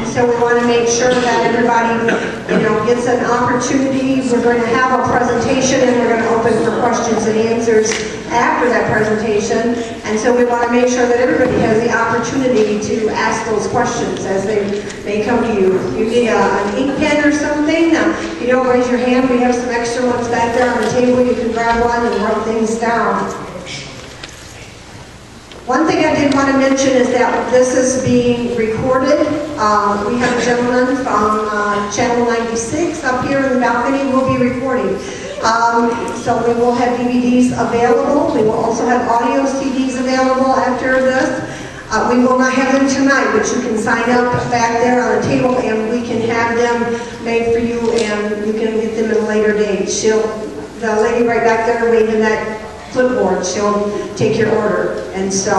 so we want to make sure that everybody, gets an opportunity. We're going to have a presentation, and we're going to open for questions and answers after that presentation. And so we want to make sure that everybody has the opportunity to ask those questions as they come to you. If you need an ink pen or something, if you don't raise your hand, we have some extra ones back there on the table. You can grab one and write things down. One thing I did want to mention is that this is being recorded. We have a gentleman from Channel 96 up here in the balcony who will be recording. So we will have DVDs available. We will also have audio CDs available after this. We will not have them tonight, but you can sign up back there on the table and we can have them made for you and you can get them at a later date. The lady right back there waving that clipboard, she'll take your order. And so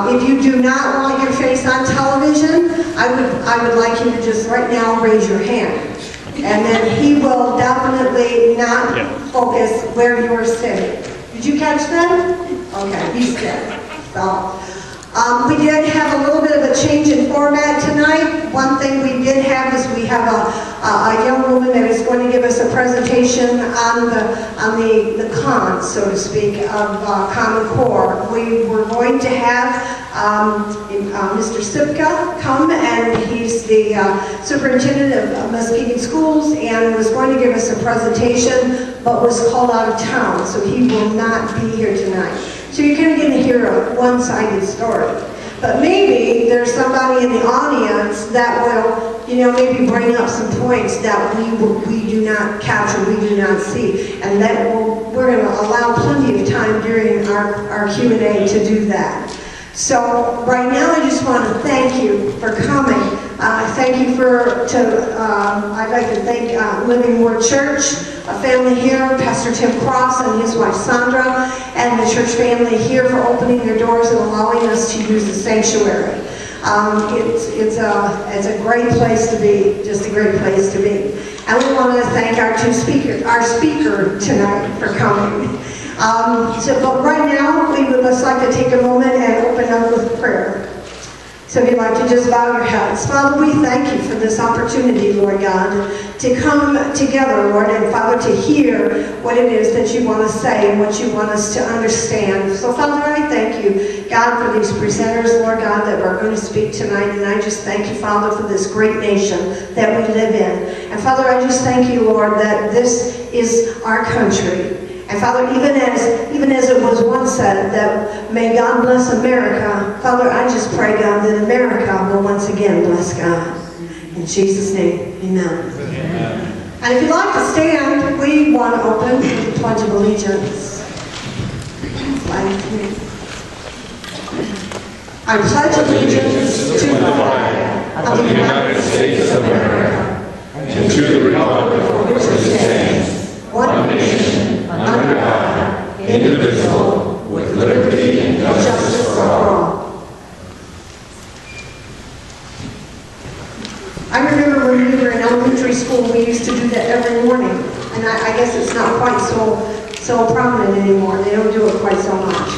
if you do not want your face on television, I would like you to just right now raise your hand. And then he will definitely not focus where you're sitting. Did you catch that? Okay, he's good. So we did have a little bit of a change in format tonight. One thing we did have is we have a young woman that is going to give us a presentation on the cons, so to speak, of Common Core. We were going to have Mr. Sipka come, and he's the superintendent of Muskegon Schools, and was going to give us a presentation, but was called out of town, so he will not be here tonight. So you're kind of going to hear a one-sided story. But maybe there's somebody in the audience that will, maybe bring up some points that we do not capture, we do not see. And that we're going to allow plenty of time during our Q&A to do that. So right now I just want to thank you for coming. Thank you I'd like to thank Living Word Church, a family here, Pastor Tim Cross and his wife Sandra, and the church family here for opening their doors and allowing us to use the sanctuary. It's a great place to be, just a great place to be. And we want to thank our speaker tonight for coming. But right now, we would just like to take a moment and open up with prayer. So if you'd like to just bow your heads. Father, we thank you for this opportunity, Lord God, to come together, Lord, and Father, to hear what it is that you want to say and what you want us to understand. So Father, I thank you, God, for these presenters, Lord God, that are going to speak tonight. And I just thank you, Father, for this great nation that we live in. And Father, I just thank you, Lord, that this is our country. And Father, even as it was once said that may God bless America, Father, I just pray, God, that America will once again bless God. In Jesus' name, amen. Amen. And if you'd like to stand, we want to open with the Pledge of Allegiance. I pledge allegiance to the flag of the United States of America and to the republic for which it stands, one nation, under God, indivisible, with liberty and justice for all. I remember when we were in elementary school, we used to do that every morning. And I guess it's not quite so prominent anymore. They don't do it quite so much.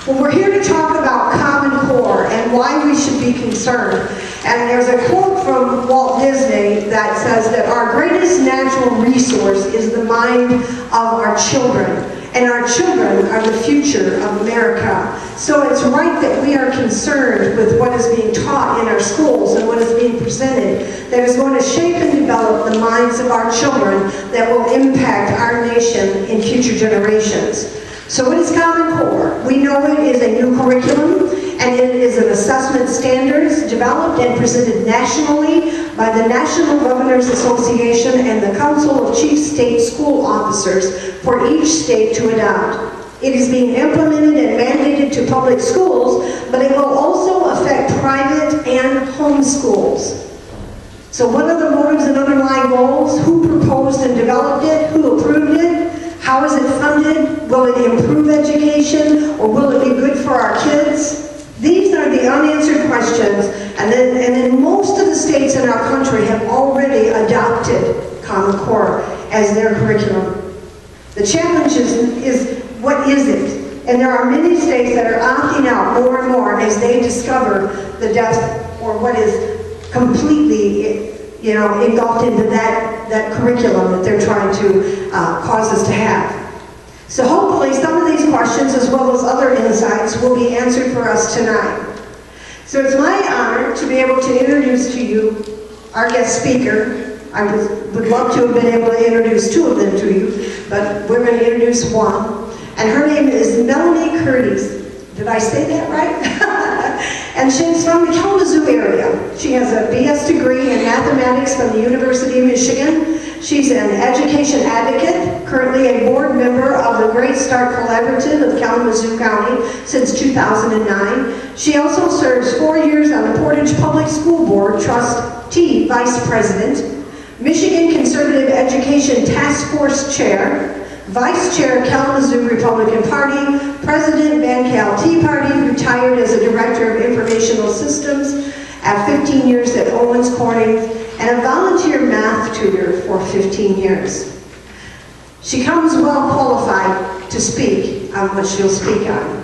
Well, we're here to talk about Common Core and why we should be concerned. And there's a quote from Walt Disney that says that our greatest natural resource is the mind of our children. And our children are the future of America. So it's right that we are concerned with what is being taught in our schools and what is being presented that is going to shape and develop the minds of our children that will impact our nation in future generations. So what is Common Core? We know it is a new curriculum, and it is an assessment standards developed and presented nationally by the National Governors Association and the Council of Chief State School Officers for each state to adopt. It is being implemented and mandated to public schools, but it will also affect private and home schools. So what are the motives and underlying goals? Who proposed and developed it? Who approved it? How is it funded? Will it improve education, or will it be good for our kids? These are the unanswered questions, and then most of the states in our country have already adopted Common Core as their curriculum. The challenge is what is it? And there are many states that are opting out more and more as they discover the depth or what is completely, engulfed into that curriculum that they're trying to cause us to have. So hopefully some of these questions, as well as other insights, will be answered for us tonight. So it's my honor to be able to introduce to you our guest speaker. I would love to have been able to introduce two of them to you, but we're going to introduce one. And her name is Melanie Curtis. Did I say that right? And she's from the Kalamazoo area. She has a BS degree in mathematics from the University of Michigan. She's an education advocate, currently a board member of the Great Start Collaborative of Kalamazoo County since 2009. She also serves 4 years on the Portage Public School Board, trustee vice president, Michigan Conservative Education Task Force chair, Vice Chair, Kalamazoo Republican Party, President, VanCal Tea Party, retired as a Director of Informational Systems at 15 years at Owens Corning, and a volunteer math tutor for 15 years. She comes well qualified to speak on what she'll speak on.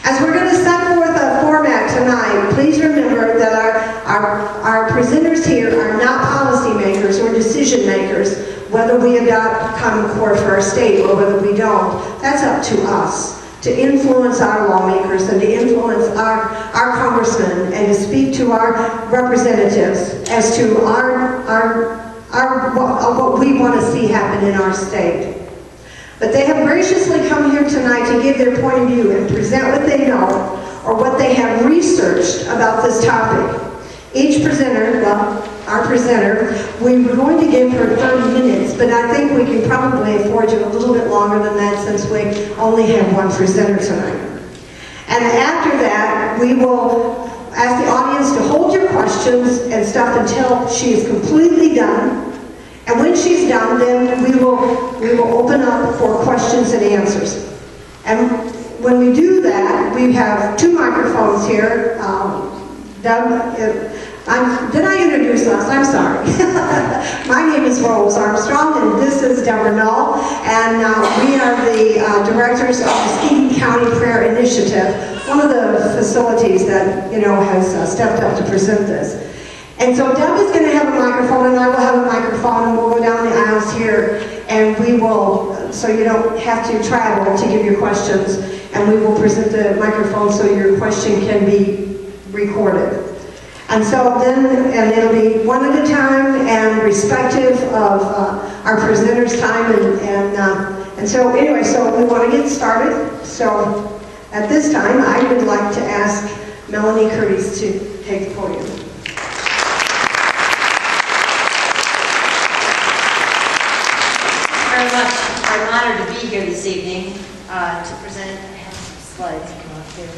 As we're going to set forth a format tonight, please remember that our presenters here are not policymakers or decision makers, whether we adopt Common Core for our state or whether we don't. That's up to us to influence our lawmakers and to influence our congressmen and to speak to our representatives as to what we want to see happen in our state. But they have graciously come here tonight to give their point of view and present what they know or what they have researched about this topic. Each presenter, well, our presenter, we were going to give her 30 minutes, but I think we can probably afford you a little bit longer than that since we only have one presenter tonight. And after that, we will ask the audience to hold your questions and stuff until she is completely done. And when she's done, then we will open up for questions and answers. And when we do that, we have two microphones here. Did I introduce us? I'm sorry. My name is Rose Armstrong, and this is Deborah Null, and we are the directors of the Muskegon County Prayer Initiative, one of the facilities that has stepped up to present this. And so Deb is going to have a microphone, and I will have a microphone, and we'll go down the aisles here, and we will, so you don't have to travel to give your questions, and we will present the microphone so your question can be recorded. And so then, and it'll be one at a time and respective of our presenters' time, and so anyway, so we want to get started. So at this time, I would like to ask Melanie Curtis to take the podium. Very much. I'm honored to be here this evening to present. I have some slides come up here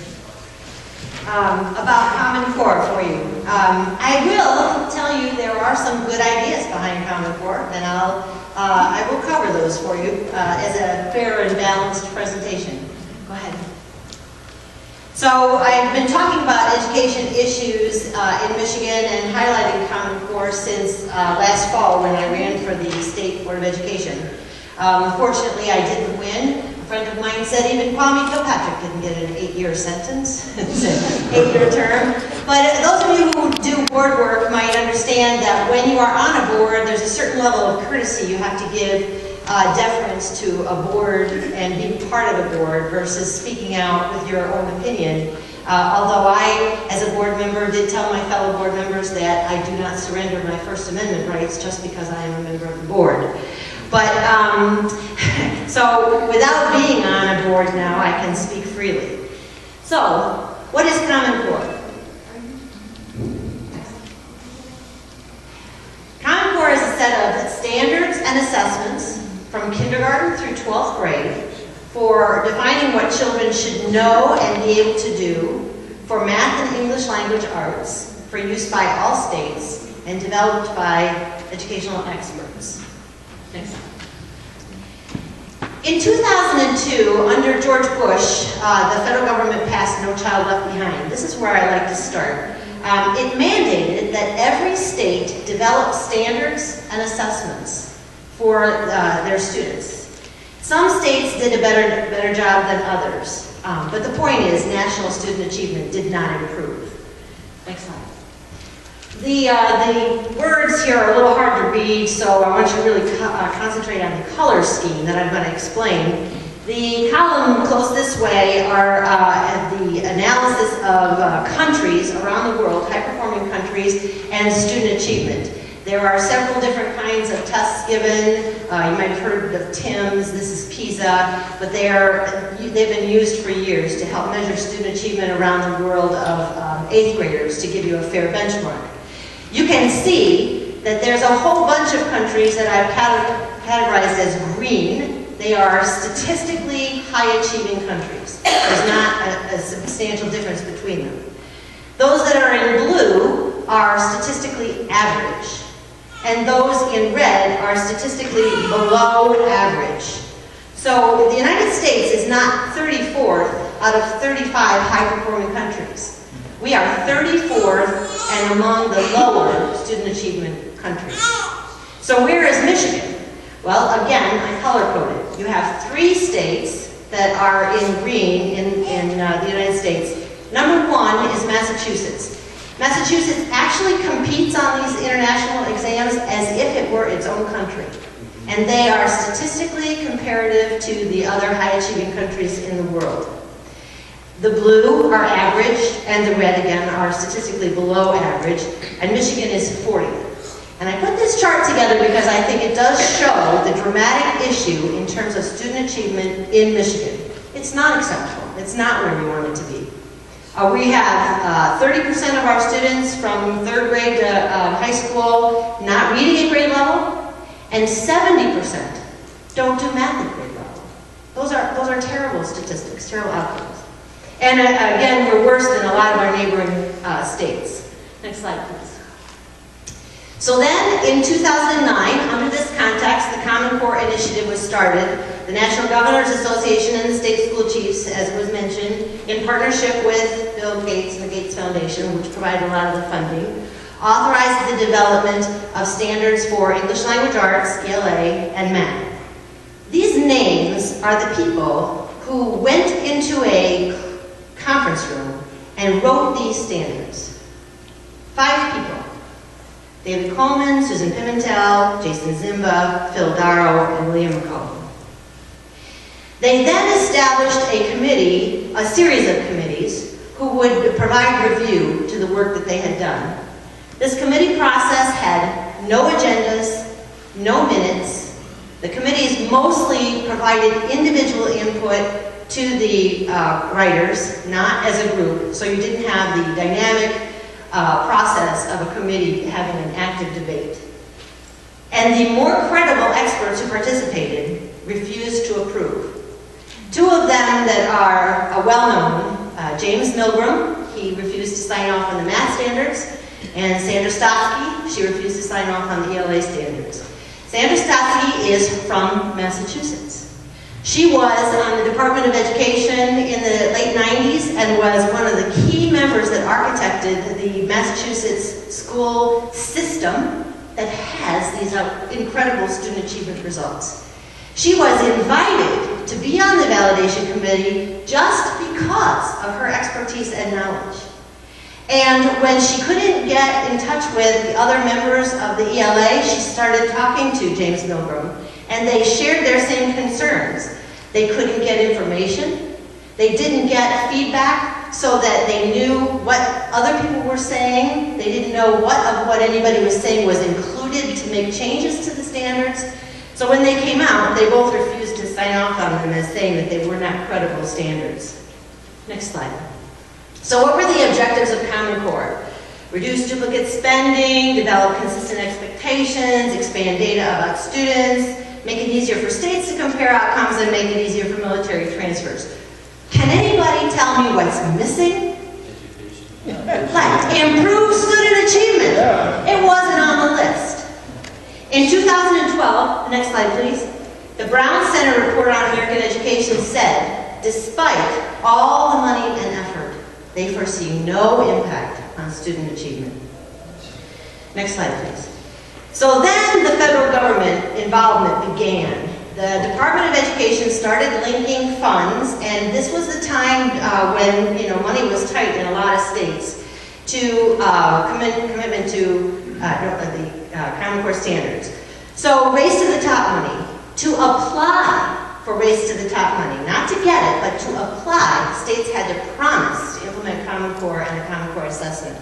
about Common Core for you. I will tell you there are some good ideas behind Common Core, and I will cover those for you as a fair and balanced presentation. Go ahead. So I've been talking about education issues in Michigan and highlighting Common Core since last fall when I ran for the State Board of Education. Fortunately, I didn't win. A friend of mine said even Kwame Kilpatrick didn't get an 8-year sentence. It's an 8-year term. But those of you who do board work might understand that when you are on a board, there's a certain level of courtesy you have to give deference to a board and being part of the board versus speaking out with your own opinion. Although I, as a board member, did tell my fellow board members that I do not surrender my First Amendment rights just because I am a member of the board. But, so without being on a board now, I can speak freely. So, what is Common Core? Common Core is a set of standards and assessments from kindergarten through 12th grade for defining what children should know and be able to do for math and English language arts for use by all states and developed by educational experts. Next slide. In 2002, under George Bush, the federal government passed No Child Left Behind. This is where I like to start. It mandated that every state develop standards and assessments for their students. Some states did a better job than others, but the point is national student achievement did not improve. Next slide. The words here are a little hard to read, so I want you to really concentrate on the color scheme that I'm going to explain. The column close this way are the analysis of countries around the world, high-performing countries, and student achievement. There are several different kinds of tests given. You might have heard of TIMSS, this is PISA, but they've been used for years to help measure student achievement around the world of 8th graders to give you a fair benchmark. You can see that there's a whole bunch of countries that I've categorized as green. They are statistically high-achieving countries. There's not a substantial difference between them. Those that are in blue are statistically average, and those in red are statistically below average. So the United States is not 34th out of 35 high-performing countries. We are 34th and among the lower student achievement countries. So where is Michigan? Well, again, I color-coded. You have 3 states that are in green in the United States. Number 1 is Massachusetts. Massachusetts actually competes on these international exams as if it were its own country. And they are statistically comparative to the other high-achieving countries in the world. The blue are average, and the red, again, are statistically below average, and Michigan is 40th. And I put this chart together because I think it does show the dramatic issue in terms of student achievement in Michigan. It's not acceptable. It's not where we want it to be. We have 30% of our students from 3rd grade to high school not reading at grade level, and 70% don't do math at grade level. Those are terrible statistics, terrible outcomes. And again, we're worse than a lot of our neighboring states. Next slide, please. So then, in 2009, under this context, the Common Core Initiative was started. The National Governors Association and the State School Chiefs, as was mentioned, in partnership with Bill Gates and the Gates Foundation, which provided a lot of the funding, authorized the development of standards for English Language Arts, ELA, and math. These names are the people who went into a conference room and wrote these standards. 5 people. David Coleman, Susan Pimentel, Jason Zimba, Phil Darrow, and William McCollum. They then established a committee, a series of committees, who would provide review to the work that they had done. This committee process had no agendas, no minutes. The committees mostly provided individual input to the writers, not as a group, so you didn't have the dynamic process of a committee having an active debate. And the more credible experts who participated refused to approve. 2 of them that are well-known, James Milgram, he refused to sign off on the math standards, and Sandra Stotsky, she refused to sign off on the ELA standards. Sandra Stotsky is from Massachusetts. She was on the Department of Education in the late 90s and was one of the key members that architected the Massachusetts school system that has these incredible student achievement results. She was invited to be on the validation committee just because of her expertise and knowledge. And when she couldn't get in touch with the other members of the ELA, she started talking to James Milgram, and they shared their same concerns. They couldn't get information. They didn't get feedback so that they knew what other people were saying. They didn't know what anybody was saying was included to make changes to the standards. So when they came out, they both refused to sign off on them as saying that they were not credible standards. Next slide. So what were the objectives of Common Core? Reduce duplicate spending, develop consistent expectations, expand data about students, make it easier for states to compare outcomes, and make it easier for military transfers. Can anybody tell me what's missing? Like, improve student achievement. It wasn't on the list. In 2012, the next slide please, the Brown Center report on American education said, despite all the money and effort, they foresee no impact on student achievement. Next slide please. So then the federal government involvement began. The Department of Education started linking funds, and this was the time when money was tight in a lot of states. to commitment to the Common Core standards. So Race to the Top money, to apply for Race to the Top money, not to get it, but to apply, states had to promise to implement Common Core and a Common Core assessment.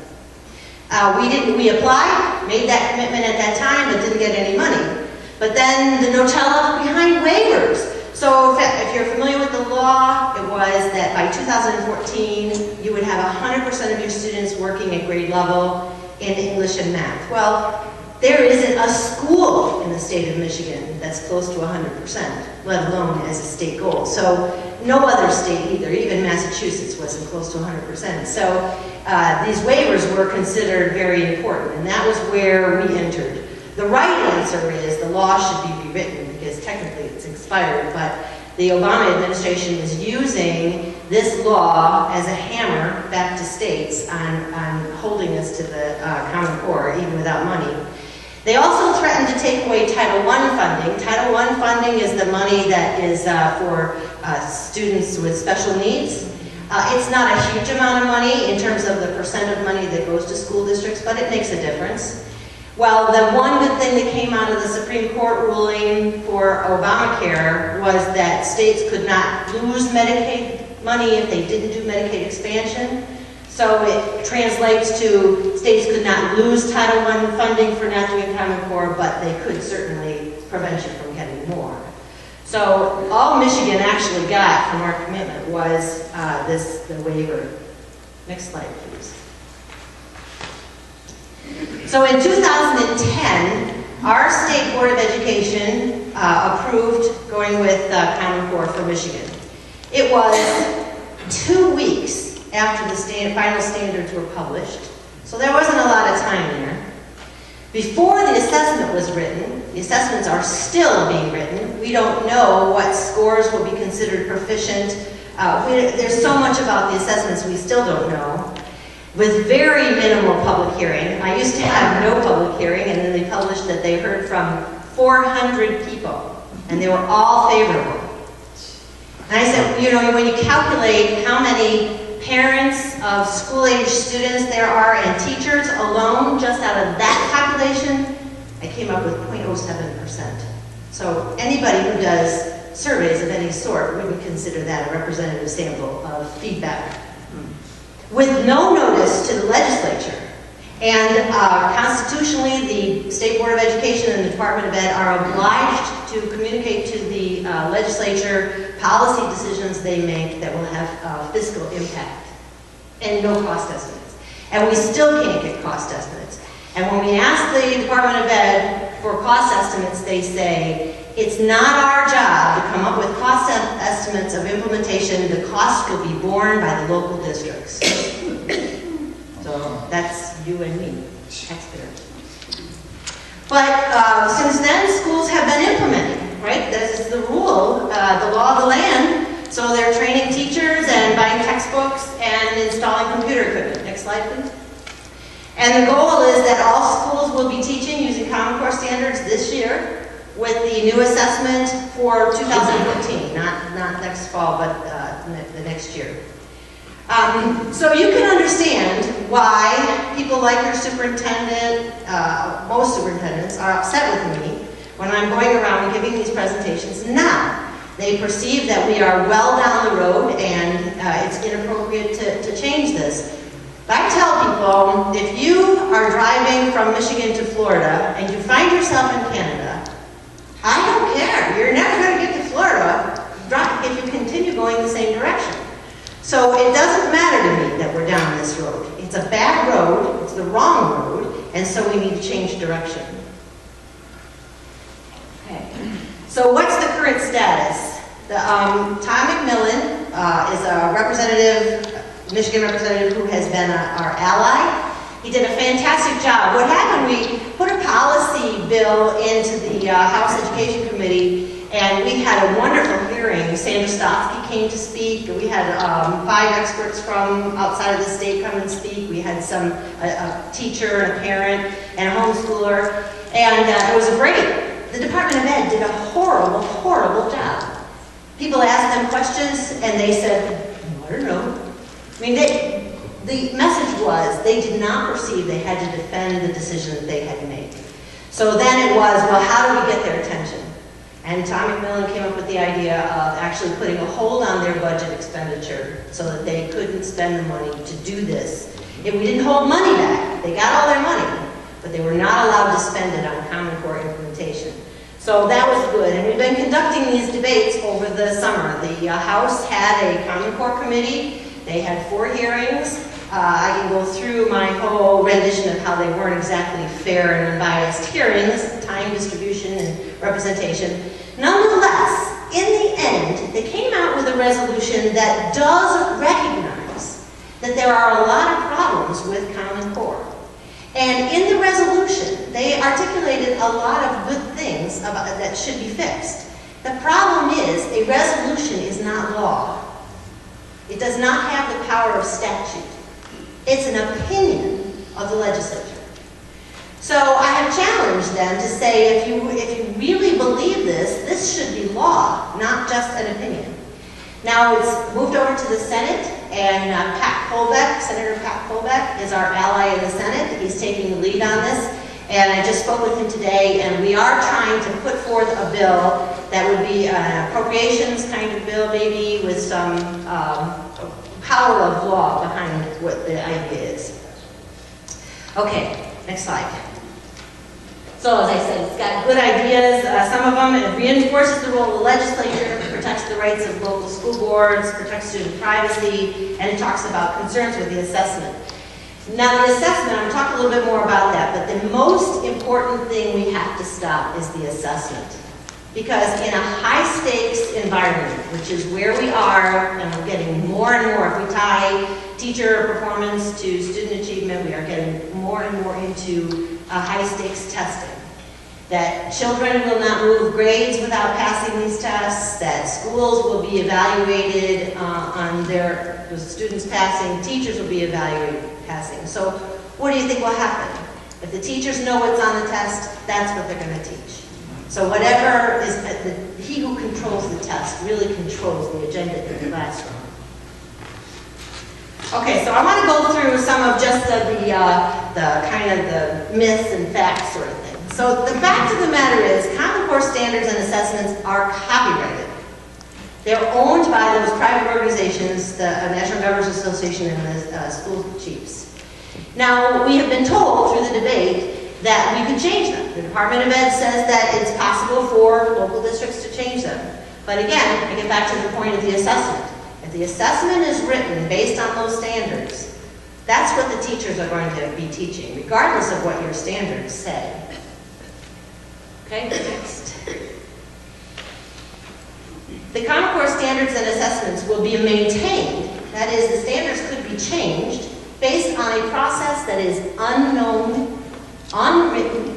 We applied, made that commitment at that time, but didn't get any money. But then the Nutella behind waivers. So if you're familiar with the law, it was that by 2014, you would have 100% of your students working at grade level in English and math. Well, there isn't a school in the state of Michigan that's close to 100%, let alone as a state goal. So no other state either, even Massachusetts wasn't close to 100%. So these waivers were considered very important, and that was where we entered. The right answer is the law should be rewritten because technically it's expired, but the Obama administration is using this law as a hammer back to states on holding us to the Common Core, even without money. They also threatened to take away Title I funding. Title I funding is the money that is for students with special needs. It's not a huge amount of money in terms of the percent of money that goes to school districts, but it makes a difference. Well, the one good thing that came out of the Supreme Court ruling for Obamacare was that states could not lose Medicaid money if they didn't do Medicaid expansion. So it translates to states could not lose Title I funding for not doing Common Core, but they could certainly prevent you from getting more. So all Michigan actually got from our commitment was the waiver. Next slide, please. So in 2010, our State Board of Education approved going with Common Core for Michigan. It was 2 weeks after the final standards were published, so there wasn't a lot of time there. Before the assessment was written, the assessments are still being written. We don't know what scores will be considered proficient. There's so much about the assessments we still don't know. With very minimal public hearing. I used to have no public hearing, and then they published that they heard from 400 people, and they were all favorable. And I said, you know, when you calculate how many parents of school-age students there are and teachers alone, just out of that population, I came up with 0.07%. So anybody who does surveys of any sort wouldn't consider that a representative sample of feedback. With no notice to the legislature. And constitutionally, the State Board of Education and the Department of Ed are obliged to communicate to the legislature policy decisions they make that will have fiscal impact and no cost estimates. And we still can't get cost estimates. And when we ask the Department of Ed for cost estimates, they say, it's not our job to come up with cost estimates of implementation. The cost will be borne by the local districts. So that's you and me, taxpayers. But since then, schools have been implementing, right? This is the rule, the law of the land. So they're training teachers and buying textbooks and installing computer equipment. Next slide, please. And the goal is that all schools will be teaching using Common Core standards this year, with the new assessment for 2014, not next fall, but the next year. So you can understand why people like your superintendent, most superintendents, are upset with me when I'm going around giving these presentations now. They perceive that we are well down the road and it's inappropriate to change this. But I tell people, if you are driving from Michigan to Florida and you find yourself in Canada, I don't care. You're never going to get to Florida if you continue going the same direction. So it doesn't matter to me that we're down this road. It's a bad road, it's the wrong road, and so we need to change direction. Okay. So what's the current status? Tom McMillan is a representative, Michigan representative who has been our ally. He did a fantastic job. What happened, we put a policy bill into the House Education Committee, and we had a wonderful hearing. Sandra Stotsky came to speak. We had 5 experts from outside of the state come and speak. We had a teacher, and a parent, and a homeschooler, and it was great. The Department of Ed did a horrible, horrible job. People asked them questions, and they said, I don't know. I mean, the message was they did not perceive they had to defend the decision that they had made. So then it was, well, how do we get their attention? And Tom McMillan came up with the idea of actually putting a hold on their budget expenditure so that they couldn't spend the money to do this. We didn't hold money back. They got all their money, but they were not allowed to spend it on Common Core implementation. So that was good, and we've been conducting these debates over the summer. The House had a Common Core committee. They had 4 hearings. I can go through my whole rendition of how they weren't exactly fair and unbiased hearings, time distribution and representation. Nonetheless, in the end, they came out with a resolution that does recognize that there are a lot of problems with Common Core. And in the resolution, they articulated a lot of good things that should be fixed. The problem is, a resolution is not law. It does not have the power of statute. It's an opinion of the legislature. So I have challenged them to say, if you really believe this should be law, not just an opinion. Now it's moved over to the Senate, and Pat Colbeck, Senator Pat Colbeck, is our ally in the Senate. He's taking the lead on this, and I just spoke with him today, and we are trying to put forth a bill that would be an appropriations kind of bill, maybe with some power of law behind what the idea is. Okay, next slide. So as I said, it's got good ideas. Some of them, it reinforces the role of the legislature, protects the rights of local school boards, protects student privacy, and it talks about concerns with the assessment. Now the assessment, I'm going to talk a little bit more about that, but the most important thing we have to stop is the assessment. Because in a high-stakes environment, which is where we are, and we're getting more and more, if we tie teacher performance to student achievement, we are getting more and more into high-stakes testing. That children will not move grades without passing these tests, that schools will be evaluated on their students passing, teachers will be evaluated passing. So what do you think will happen? If the teachers know what's on the test, that's what they're going to teach. So whatever is, he who controls the test really controls the agenda in the classroom. Okay, so I want to go through some of just the kind of the myths and facts sort of thing. So the fact of the matter is, Common Core standards and assessments are copyrighted. They're owned by those private organizations, the National Governors Association and the school chiefs. Now, we have been told through the debate that we could change them. The Department of Ed says that it's possible for local districts to change them. But again, I get back to the point of the assessment. If the assessment is written based on those standards, that's what the teachers are going to be teaching, regardless of what your standards say. Okay, next. The Common Core standards and assessments will be maintained. That is, the standards could be changed based on a process that is unknown, unwritten,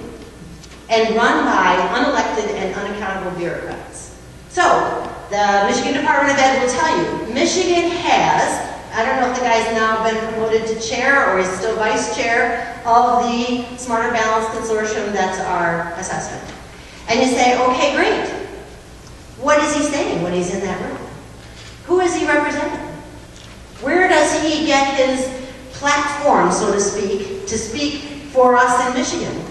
and run by unelected and unaccountable bureaucrats. So, the Michigan Department of Ed will tell you, Michigan has, I don't know if the guy's now been promoted to chair or is still vice chair of the Smarter Balance Consortium, that's our assessment. And you say, okay, great. What is he saying when he's in that room? Who is he representing? Where does he get his platform, so to speak for us in Michigan?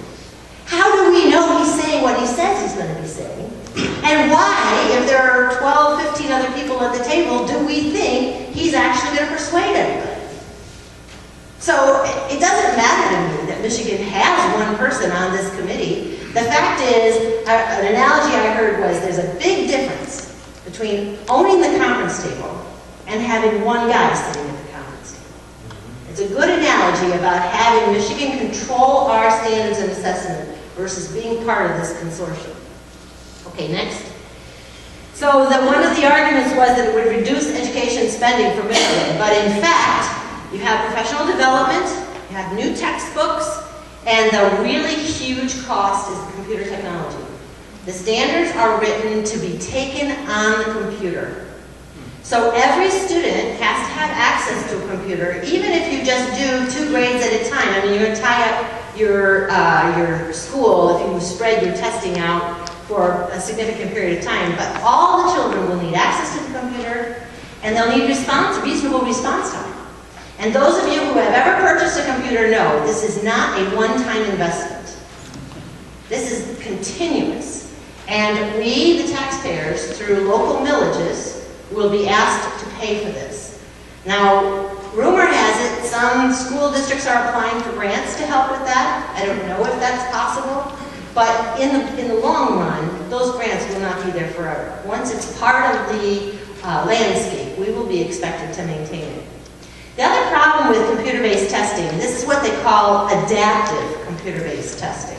How do we know he's saying what he says he's going to be saying? And why, if there are 12, 15 other people at the table, do we think he's actually going to persuade anybody? So it doesn't matter to me that Michigan has one person on this committee. The fact is, an analogy I heard was there's a big difference between owning the conference table and having one guy sitting at the conference table. It's a good analogy about having Michigan control our standards and assessment versus being part of this consortium. Okay, next. So one of the arguments was that it would reduce education spending for Michigan, but in fact, you have professional development, you have new textbooks, and the really huge cost is the computer technology. The standards are written to be taken on the computer. So every student has to have access to a computer, even if you just do 2 grades at a time. I mean, you're going to tie up your school if you spread your testing out for a significant period of time. But all the children will need access to the computer, and they'll need reasonable response time. And those of you who have ever purchased a computer know this is not a one-time investment. This is continuous. And we, the taxpayers, through local millages, will be asked to pay for this. Now, rumor has it some school districts are applying for grants to help with that. I don't know if that's possible. But in the long run, those grants will not be there forever. Once it's part of the landscape, we will be expected to maintain it. The other problem with computer-based testing, this is what they call adaptive computer-based testing.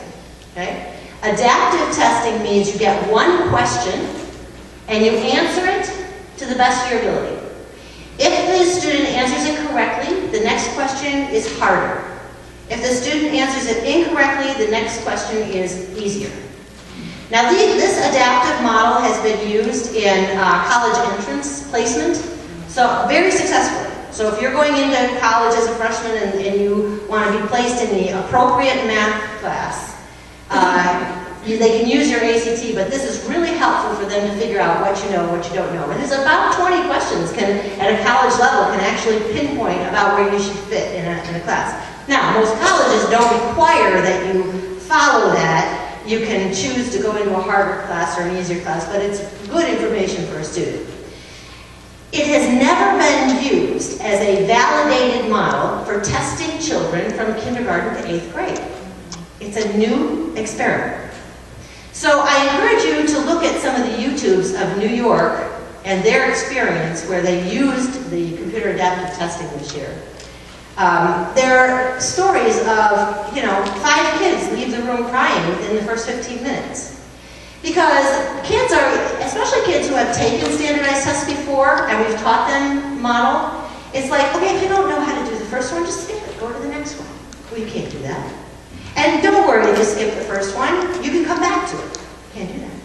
Okay? Adaptive testing means you get one question and you answer it to the best of your ability. If the student answers it correctly, the next question is harder. If the student answers it incorrectly, the next question is easier. Now, this adaptive model has been used in college entrance placement, so very successfully. So if you're going into college as a freshman and you want to be placed in the appropriate math class, they can use your ACT, but this is really helpful for them to figure out what you know and what you don't know. And it's about 20 questions at a college level can actually pinpoint about where you should fit in a class. Now, most colleges don't require that you follow that. You can choose to go into a harder class or an easier class, but it's good information for a student. It has never been used as a validated model for testing children from kindergarten to 8th grade. It's a new experiment. So I encourage you to look at some of the YouTubes of New York and their experience where they used the computer adaptive testing this year. There are stories of, 5 kids leave the room crying within the first 15 minutes. Because kids are, especially kids who have taken standardized tests before and we've taught them model, it's like, okay, if you don't know how to do the first one, just skip it, go to the next one. Well, you can't do that. And don't worry if you skip the first one, you can come back to it. You can't do that.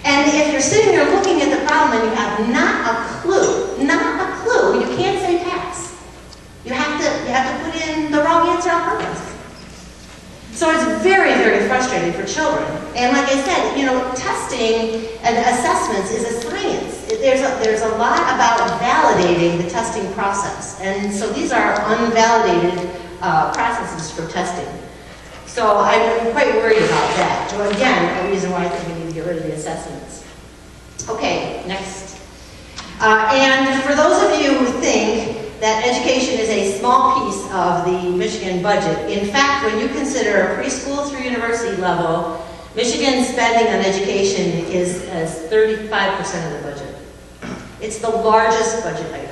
And if you're sitting there looking at the problem and you have not a clue, you can't say pass. You have to put in the wrong answer on purpose. So it's very, very frustrating for children. And like I said, testing and assessments is a science. There's a lot about validating the testing process. And so these are unvalidated processes for testing. So I'm quite worried about that. So again, a reason why I think we need to get rid of the assessments. Okay, next. And for those of you who think that education is a small piece of the Michigan budget, in fact, when you consider preschool through university level, Michigan's spending on education is as 35% of the budget. It's the largest budget item.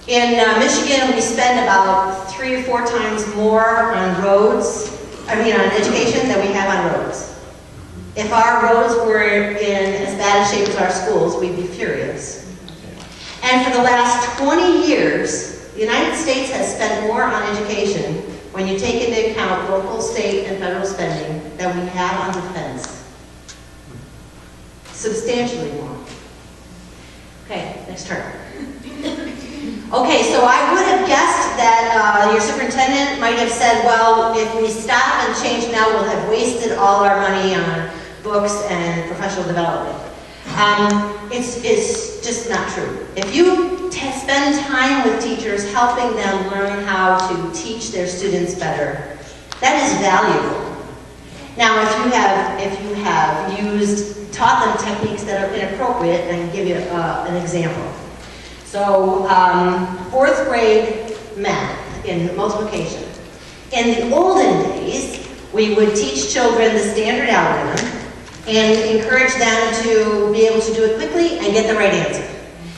In Michigan, we spend about 3 or 4 times more on on education than we have on roads. If our roads were in as bad a shape as our schools, we'd be furious. And for the last 20 years, the United States has spent more on education when you take into account local, state, and federal spending than we have on defense. Substantially more. Okay, next turn. Okay, so I would have guessed that your superintendent might have said, well, if we stop and change now, we'll have wasted all our money on books and professional development. It's just not true. If you spend time with teachers helping them learn how to teach their students better, that is valuable. Now, if you have taught them techniques that are inappropriate, and I can give you an example. So, 4th grade math in multiplication. In the olden days, we would teach children the standard algorithm and encourage them to be able to do it quickly and get the right answer.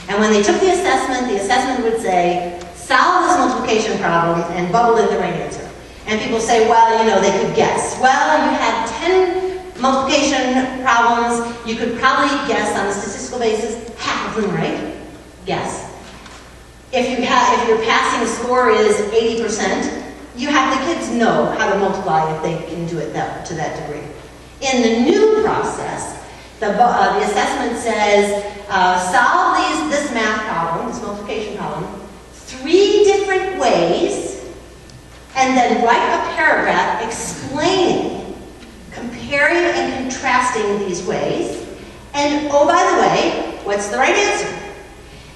And when they took the assessment would say, solve this multiplication problem and bubble in the right answer. And people say, well, they could guess. Well, you had 10 multiplication problems, you could probably guess on a statistical basis half of them right. Guess. If your passing score is 80%, you have the kids know how to multiply if they can do it to that degree. In the new process, the assessment says, solve this math problem, this multiplication problem, 3 different ways, and then write a paragraph explaining, comparing and contrasting these ways, and oh, by the way, what's the right answer?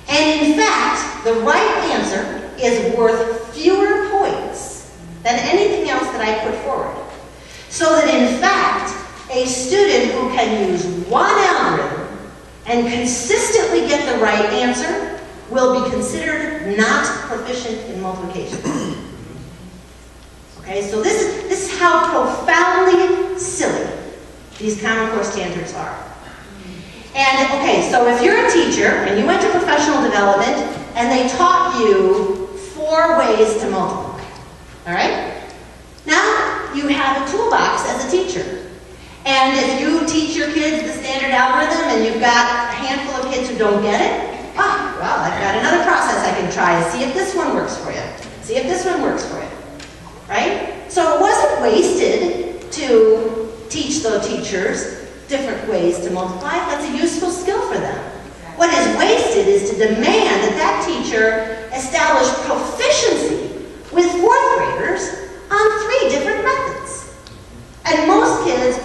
And in fact, the right answer is worth fewer points than anything else that I put forward. So that in fact, a student who can use one algorithm and consistently get the right answer will be considered not proficient in multiplication. Okay, so this is how profoundly silly these Common Core standards are. And okay, so if you're a teacher and you went to professional development and they taught you 4 ways to multiply, all right? Now you have a toolbox as a teacher. And if you teach your kids the standard algorithm and you've got a handful of kids who don't get it, well, I've got another process I can try to see if this one works for you. See if this one works for you, right? So it wasn't wasted to teach the teachers different ways to multiply. That's a useful skill for them. What is wasted is to demand that that teacher establish proficiency with 4th graders on 3 different methods. And most kids,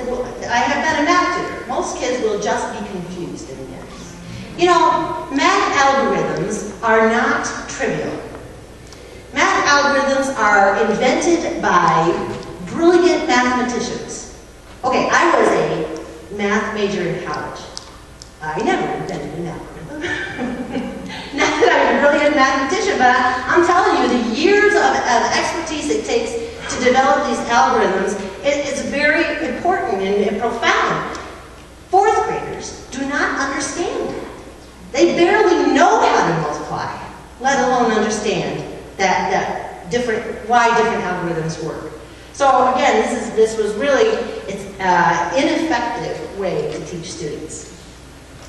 I have been a math tutor, most kids will just be confused in the end. You know, math algorithms are not trivial. Math algorithms are invented by brilliant mathematicians. Okay, I was a math major in college. I never invented an algorithm. Not that I'm a brilliant mathematician, but I'm telling you, the years of expertise it takes to develop these algorithms, it's very important and profound. 4th graders do not understand that. They barely know how to multiply, let alone understand why different algorithms work. So again, this was really an ineffective way to teach students.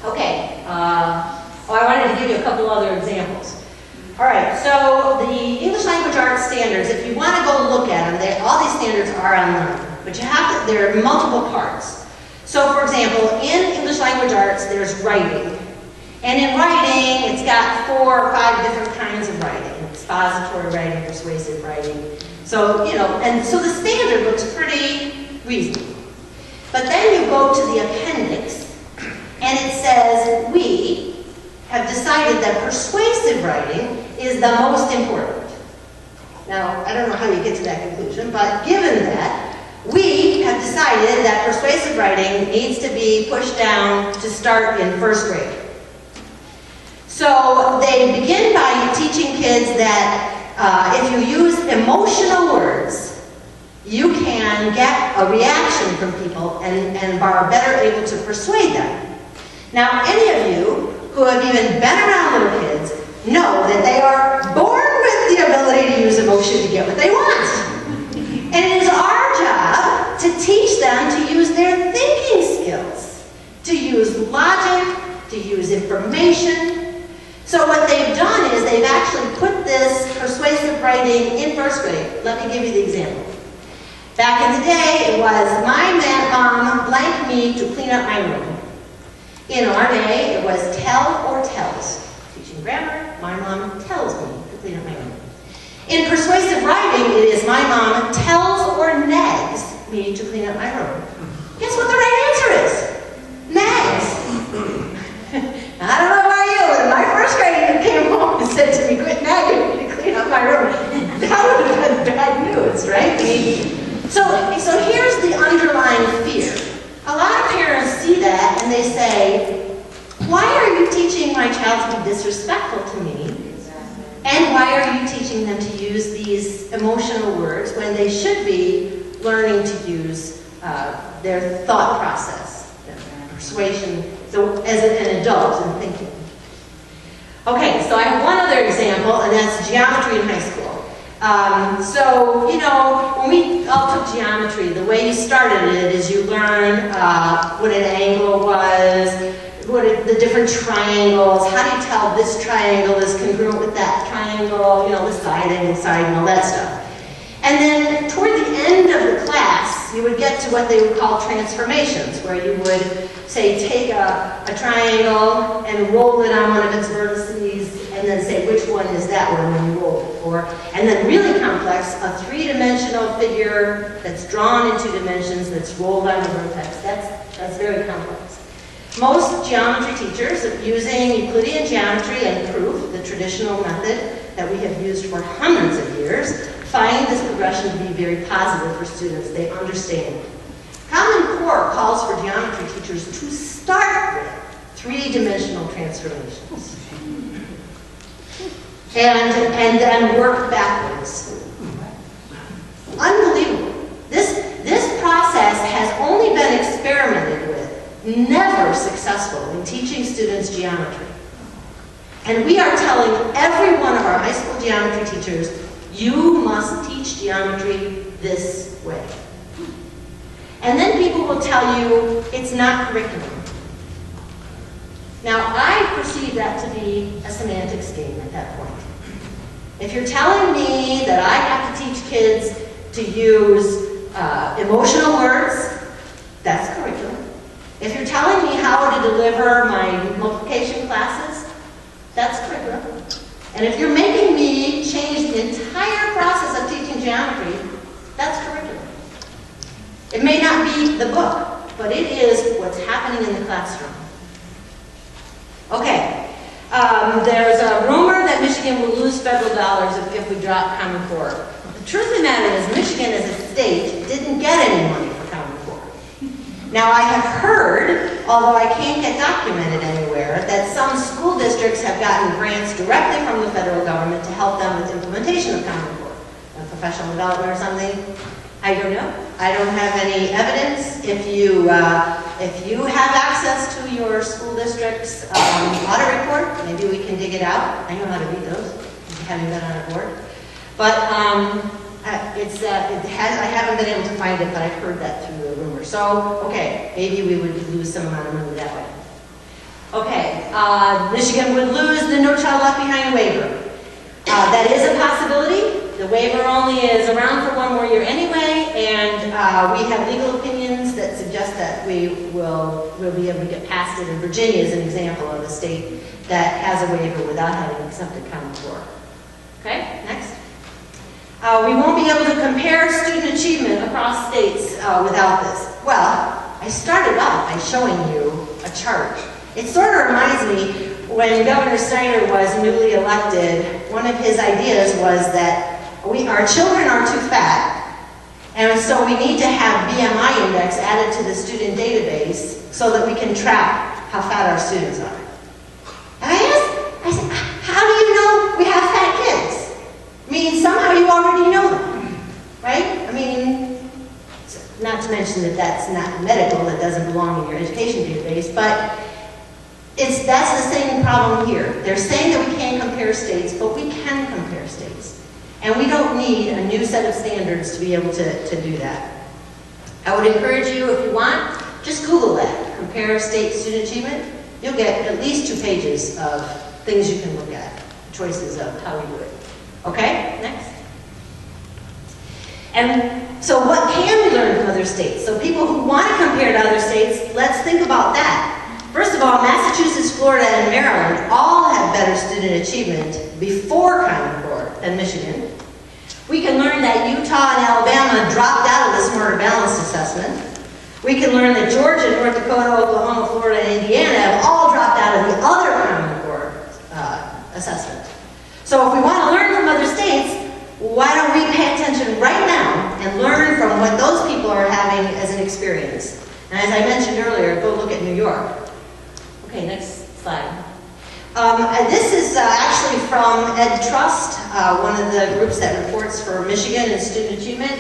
Okay, I wanted to give you a couple other examples. All right, so the English Language Arts standards, if you want to go look at them, all these standards are online, but you have to, there are multiple parts. So for example, in English Language Arts, there's writing. And in writing, it's got 4 or 5 different kinds of writing. Expository writing, persuasive writing. So, you know, and so the standard looks pretty reasonable. But then you go to the appendix, and it says, we have decided that persuasive writing is the most important. Now, I don't know how you get to that conclusion, but given that, we have decided that persuasive writing needs to be pushed down to start in 1st grade. So they begin by teaching kids that if you use emotional words, you can get a reaction from people and are better able to persuade them. Now, any of you who have even been around little kids know that they are born with the ability to use emotion to get what they want. And it is our job to teach them to use their thinking skills, to use logic, to use information. So what they've done is they've actually put this persuasive writing in 1st grade. Let me give you the example. Back in the day, it was, my mom blanked me to clean up my room. In our day, it was tell or tells. Teaching grammar, my mom tells me to clean up my room. In persuasive writing, it is, my mom tells or nags me to clean up my room. Guess what the right answer is? Nags. I don't know about you, but my 1st grader came home and said to me, quit nagging me to clean up my room. That would have been bad news, right? So here's the underlying fear. A lot of parents see that and they say, why are you teaching my child to be disrespectful to me? And why are you teaching them to use these emotional words when they should be learning to use their thought process, their persuasion, so as an adult and thinking. Okay, so I have one other example, and that's geometry in high school. So, you know, when we all took geometry, the way you started it is you learn what an angle was, what are the different triangles, how do you tell this triangle is congruent with that triangle, you know, the side and all that stuff. And then toward the end of the class, you would get to what they would call transformations, where you would, say, take a triangle and roll it on one of its vertices, and then say which one is that one when you roll it for. And then really complex, a 3-dimensional figure that's drawn in 2 dimensions that's rolled on the vertex. That's very complex. Most geometry teachers using Euclidean geometry and proof, the traditional method that we have used for hundreds of years, find this progression to be very positive for students. They understand it. Common Core calls for geometry teachers to start with three-dimensional transformations and then work backwards. Unbelievable. This process has only been experimented with, never successful in teaching students geometry. And we are telling every one of our high school geometry teachers, you must teach geometry this way. And then people will tell you it's not curriculum. Now, I perceive that to be a semantics game at that point. If you're telling me that I have to teach kids to use emotional words, that's curriculum. If you're telling me how to deliver my multiplication classes, that's curriculum. And if you're making me change the entire process of teaching geometry, that's curriculum. It may not be the book, but it is what's happening in the classroom. Okay, there's a rumor that Michigan will lose federal dollars if we drop Common Core. The truth of the matter is Michigan as a state didn't get any money for Common Core. Now I have heard, although I can't get documented anywhere, that some school districts have gotten grants directly from the federal government to help them with implementation of Common Core. Professional development or something. I don't know. I don't have any evidence. If you have access to your school district's audit report, maybe we can dig it out. I know how to read those, having been on a board. But I haven't been able to find it, but I've heard that through the rumor. So, okay, maybe we would lose some amount of money that way. Okay, Michigan would lose the No Child Left Behind waiver. That is a possibility. The waiver only is around for one more year anyway, and we have legal opinions that suggest that we'll be able to get past it. And Virginia is an example of a state that has a waiver without having accepted Common Core. Okay, next. We won't be able to compare student achievement across states without this. Well, I started off by showing you a chart. It sort of reminds me when Governor Snyder was newly elected, one of his ideas was that our children are too fat, and so we need to have BMI index added to the student database so that we can track how fat our students are. And I said, how do you know we have fat kids? I mean, somehow you already know them, right? I mean, not to mention that that's not medical, that doesn't belong in your education database, but that's the same problem here. They're saying that we can't compare states, but we can compare states. And we don't need a new set of standards to be able to do that. I would encourage you, if you want, just Google that. Compare state student achievement. You'll get at least 2 pages of things you can look at, choices of how we do it. Okay, next. And so what can we learn from other states? So people who want to compare to other states, let's think about that. First of all, Massachusetts, Florida, and Maryland all have better student achievement before Common Core than Michigan. We can learn that Utah and Alabama dropped out of the Smarter Balanced Assessment. We can learn that Georgia, North Dakota, Oklahoma, Florida, and Indiana have all dropped out of the other Common Core assessment. So if we want to learn from other states, why don't we pay attention right now and learn from what those people are having as an experience? And as I mentioned earlier, go look at New York. Okay, next slide. This is actually from Ed Trust, one of the groups that reports for Michigan and student achievement.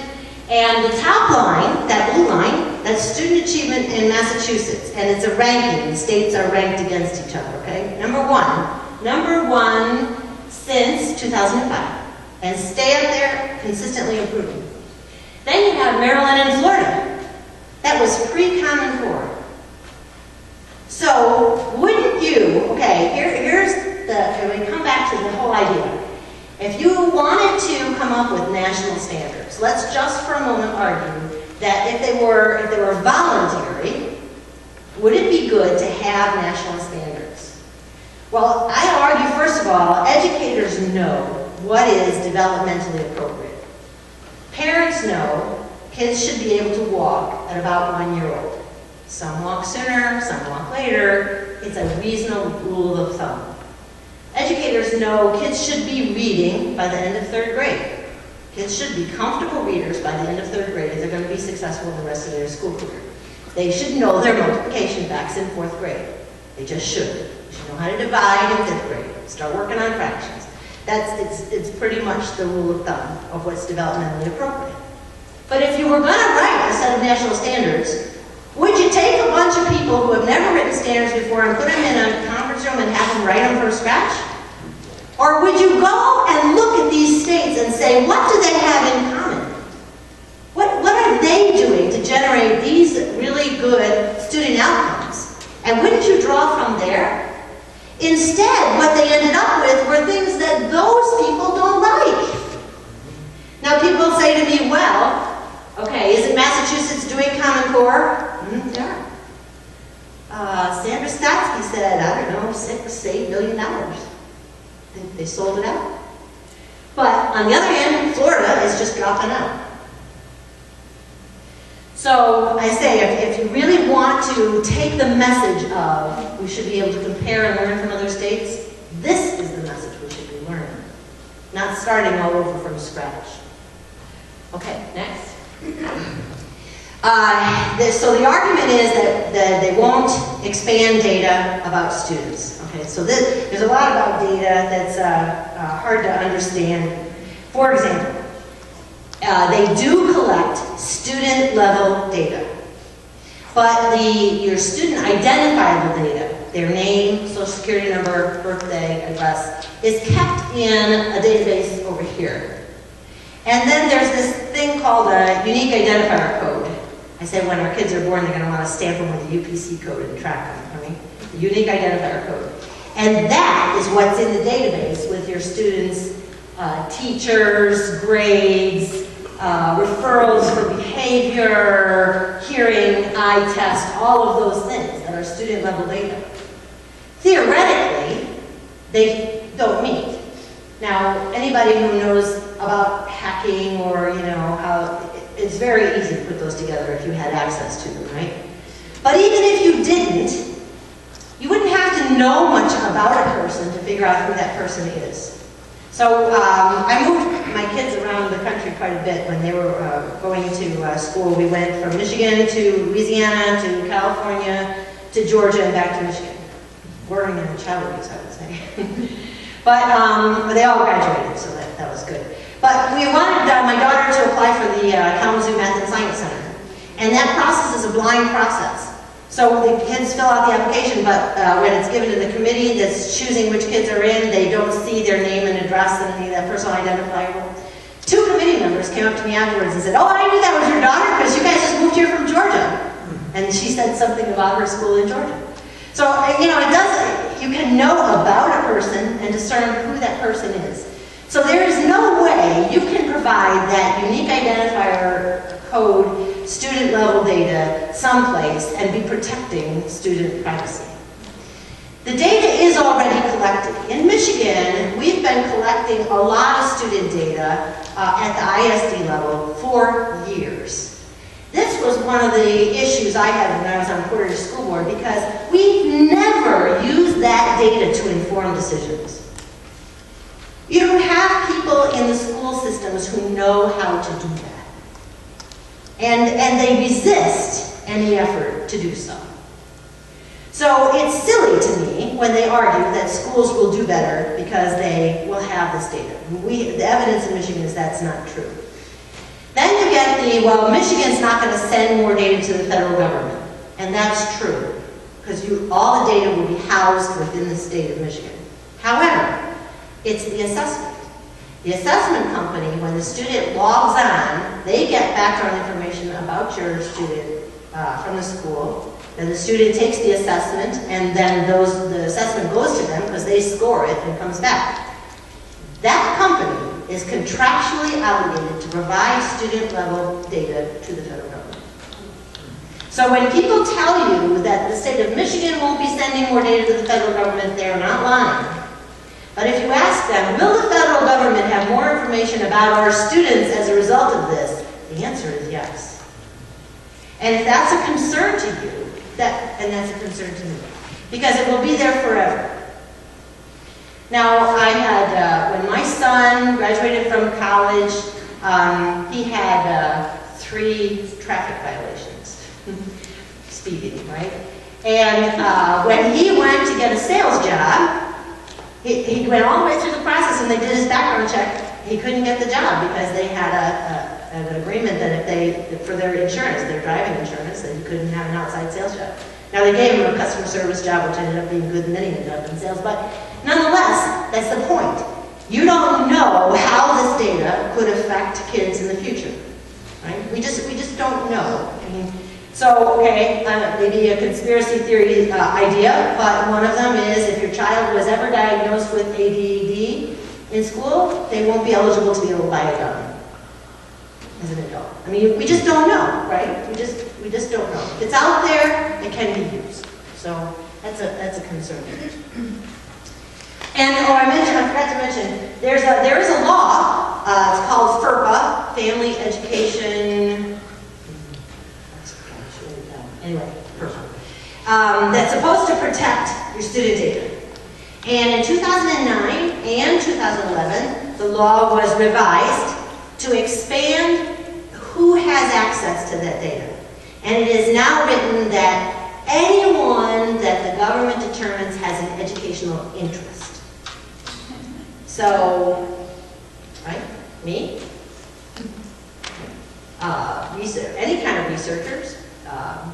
And the top line, that blue line, that's student achievement in Massachusetts. And it's a ranking. The states are ranked against each other, okay? Number one since 2005. And stay up there, consistently improving. Then you have Maryland and Florida. That was pre-Common Core. So, wouldn't you, okay, we come back to the whole idea. If you wanted to come up with national standards, let's just for a moment argue that if they were voluntary, would it be good to have national standards? Well, I argue, first of all, educators know what is developmentally appropriate. Parents know kids should be able to walk at about 1 year old. Some walk sooner, some walk later. It's a reasonable rule of thumb. Educators know kids should be reading by the end of 3rd grade. Kids should be comfortable readers by the end of 3rd grade if they're going to be successful in the rest of their school career. They should know their multiplication facts in 4th grade. They just should. They should know how to divide in 5th grade. Start working on fractions. It's pretty much the rule of thumb of what's developmentally appropriate. But if you were going to write a set of national standards, would you take a bunch of people who have never written standards before and put them in a conference room and have them write them from scratch? Or would you go and look at these states and say, what do they have in common? What are they doing to generate these really good student outcomes? And wouldn't you draw from there? Instead, what they ended up with were things that those people don't like. Now people say to me, well, okay, isn't Massachusetts doing Common Core? Yeah. Sandra Statsky said, I don't know, $6–8 million. They sold it out. But on the other hand, Florida is just dropping out. So I say, if you really want to take the message of we should be able to compare and learn from other states, this is the message we should be learning, not starting all over from scratch. Okay, next. So the argument is that they won't expand data about students. Okay, so there's a lot about data that's hard to understand. For example, they do collect student-level data, but your student identifiable data, their name, social security number, birthday, address, is kept in a database over here. And then there's this thing called a unique identifier code. I say when our kids are born, they're going to want to stamp them with a UPC code and track them. I mean, the unique identifier code. And that is what's in the database with your students' teachers, grades, referrals for behavior, hearing, eye test, all of those things that are student-level data. Theoretically, they don't meet. Now, anybody who knows about hacking or, how it's very easy to put those together if you had access to them, right? But even if you didn't, you wouldn't have to know much about a person to figure out who that person is. So I moved my kids around the country quite a bit when they were going to school. We went from Michigan to Louisiana to California to Georgia and back to Michigan. Whirling in the charities, I would say. But they all graduated, so that was good. But we wanted my daughter to apply for the Kalamazoo Math and Science Center. And that process is a blind process. So the kids fill out the application, but when it's given to the committee that's choosing which kids are in, they don't see their name and address and any of that personal identifiable. 2 committee members came up to me afterwards and said, oh, I knew that was your daughter because you guys just moved here from Georgia. And she said something about her school in Georgia. So, you can know about a person and discern who that person is. So there is no way you can provide that unique identifier code, student-level data someplace and be protecting student privacy. The data is already collected. In Michigan, we've been collecting a lot of student data at the ISD level for years. This was one of the issues I had when I was on Portage School Board because we've never used that data to inform decisions. You don't have people in the school systems who know how to do that. And they resist any effort to do so. So it's silly to me when they argue that schools will do better because they will have this data. The evidence in Michigan is that's not true. Then you get well, Michigan's not going to send more data to the federal government. And that's true, because all the data will be housed within the state of Michigan. However, it's the assessment. The assessment company, when the student logs on, they get background information about your student from the school. Then the student takes the assessment, and then the assessment goes to them because they score it and comes back. That company is contractually obligated to provide student-level data to the federal government. So when people tell you that the state of Michigan won't be sending more data to the federal government, they're not lying. But if you ask them, will the federal government have more information about our students as a result of this? The answer is yes. And if that's a concern to you, And that's a concern to me, because it will be there forever. Now, I had, when my son graduated from college, he had 3 traffic violations, speeding, right? And when he went to get a sales job, he went all the way through the process, and they did his background check. He couldn't get the job because they had an agreement that if they, for their insurance, their driving insurance, that he couldn't have an outside sales job. Now, they gave him a customer service job, which ended up being good, and then he ended up in sales. But nonetheless, that's the point. You don't know how this data could affect kids in the future, right? We just don't know. I mean, so, okay, maybe a conspiracy theory idea, but one of them is if your child was ever diagnosed with ADD in school, they won't be eligible to be able to buy a gun as an adult. I mean, we just don't know, right? We just don't know. If it's out there, it can be used. So that's a concern. And I forgot to mention, there is a law. It's called FERPA, Family Education. Anyway, FERPA. That's supposed to protect your student data. And in 2009 and 2011, the law was revised to expand who has access to that data. And it is now written that anyone that the government determines has an educational interest. So, right, me, any kind of researchers,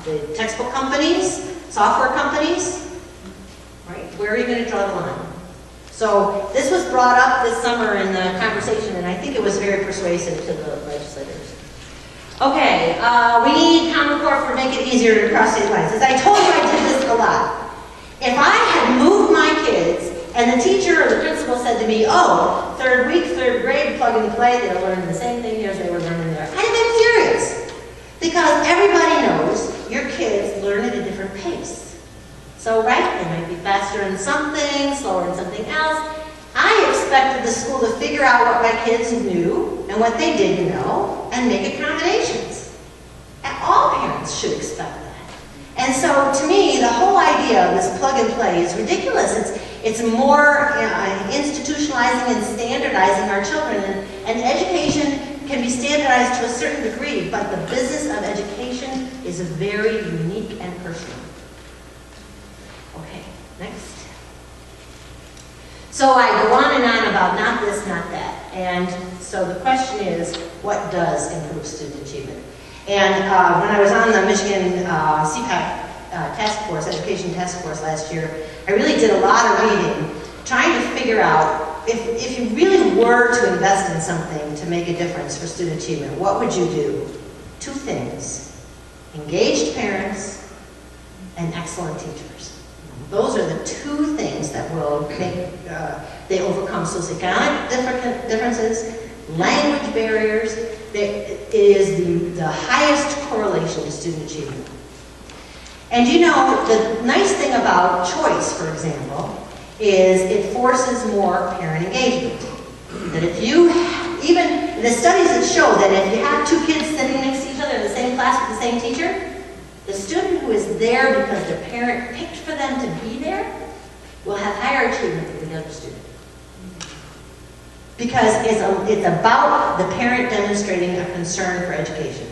the textbook companies, software companies, right? Where are you going to draw the line? So this was brought up this summer in the conversation, and I think it was very persuasive to the legislators. Okay, we need Common Core to make it easier to cross state lines. As I told you, I did this a lot. If I had moved my kids, and the teacher or the principal said to me, oh, third week, third grade, plug and play, they're learning the same thing as they were learning there, I'd have been furious. Because everybody knows your kids learn at a different pace. So, right, they might be faster in something, slower in something else. I expected the school to figure out what my kids knew and what they didn't know and make accommodations. And all parents should expect that. And so, to me, the whole idea of this plug and play is ridiculous. It's more institutionalizing and standardizing our children. And education can be standardized to a certain degree, but the business of education is very unique and personal. Okay, next. So I go on and on about not this, not that. And so the question is, what does improve student achievement? And when I was on the Michigan CPAC task force, education task force last year, I really did a lot of reading, trying to figure out if you really were to invest in something to make a difference for student achievement, what would you do? 2 things: engaged parents and excellent teachers. Those are the 2 things that will make, they overcome socioeconomic differences, language barriers. It is the highest correlation to student achievement. And you know, the nice thing about choice, for example, is it forces more parent engagement. That if you, even the studies that show that if you have 2 kids sitting next to each other in the same class with the same teacher, the student who is there because their parent picked for them to be there will have higher achievement than the other student. Because it's about the parent demonstrating a concern for education.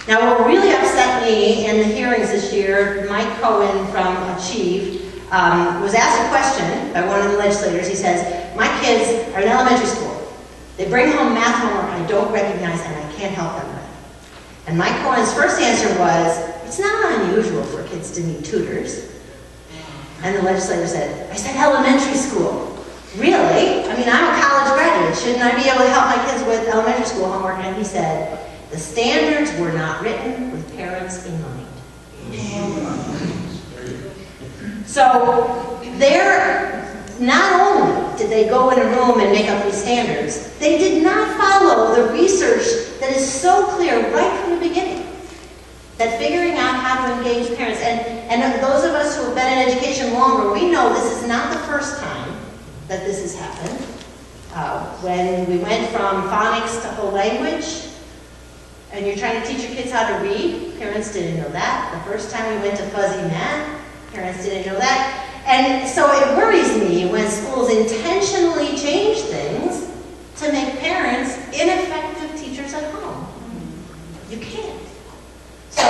Now, what really upset me in the hearings this year, Mike Cohen from Achieve was asked a question by one of the legislators. He says, my kids are in elementary school. They bring home math homework I don't recognize and I can't help them with. And Mike Cohen's first answer was, it's not unusual for kids to need tutors. And the legislator said, I said elementary school. Really? I mean, I'm a college graduate. Shouldn't I be able to help my kids with elementary school homework? And he said, the standards were not written with parents in mind. So, not only did they go in a room and make up these standards, they did not follow the research that is so clear right from the beginning. That figuring out how to engage parents, and those of us who have been in education longer, we know this is not the first time that this has happened. When we went from phonics to whole language, and you're trying to teach your kids how to read, parents didn't know that. The first time we went to fuzzy math, parents didn't know that. And so it worries me when schools intentionally change things to make parents ineffective teachers at home. You can't. So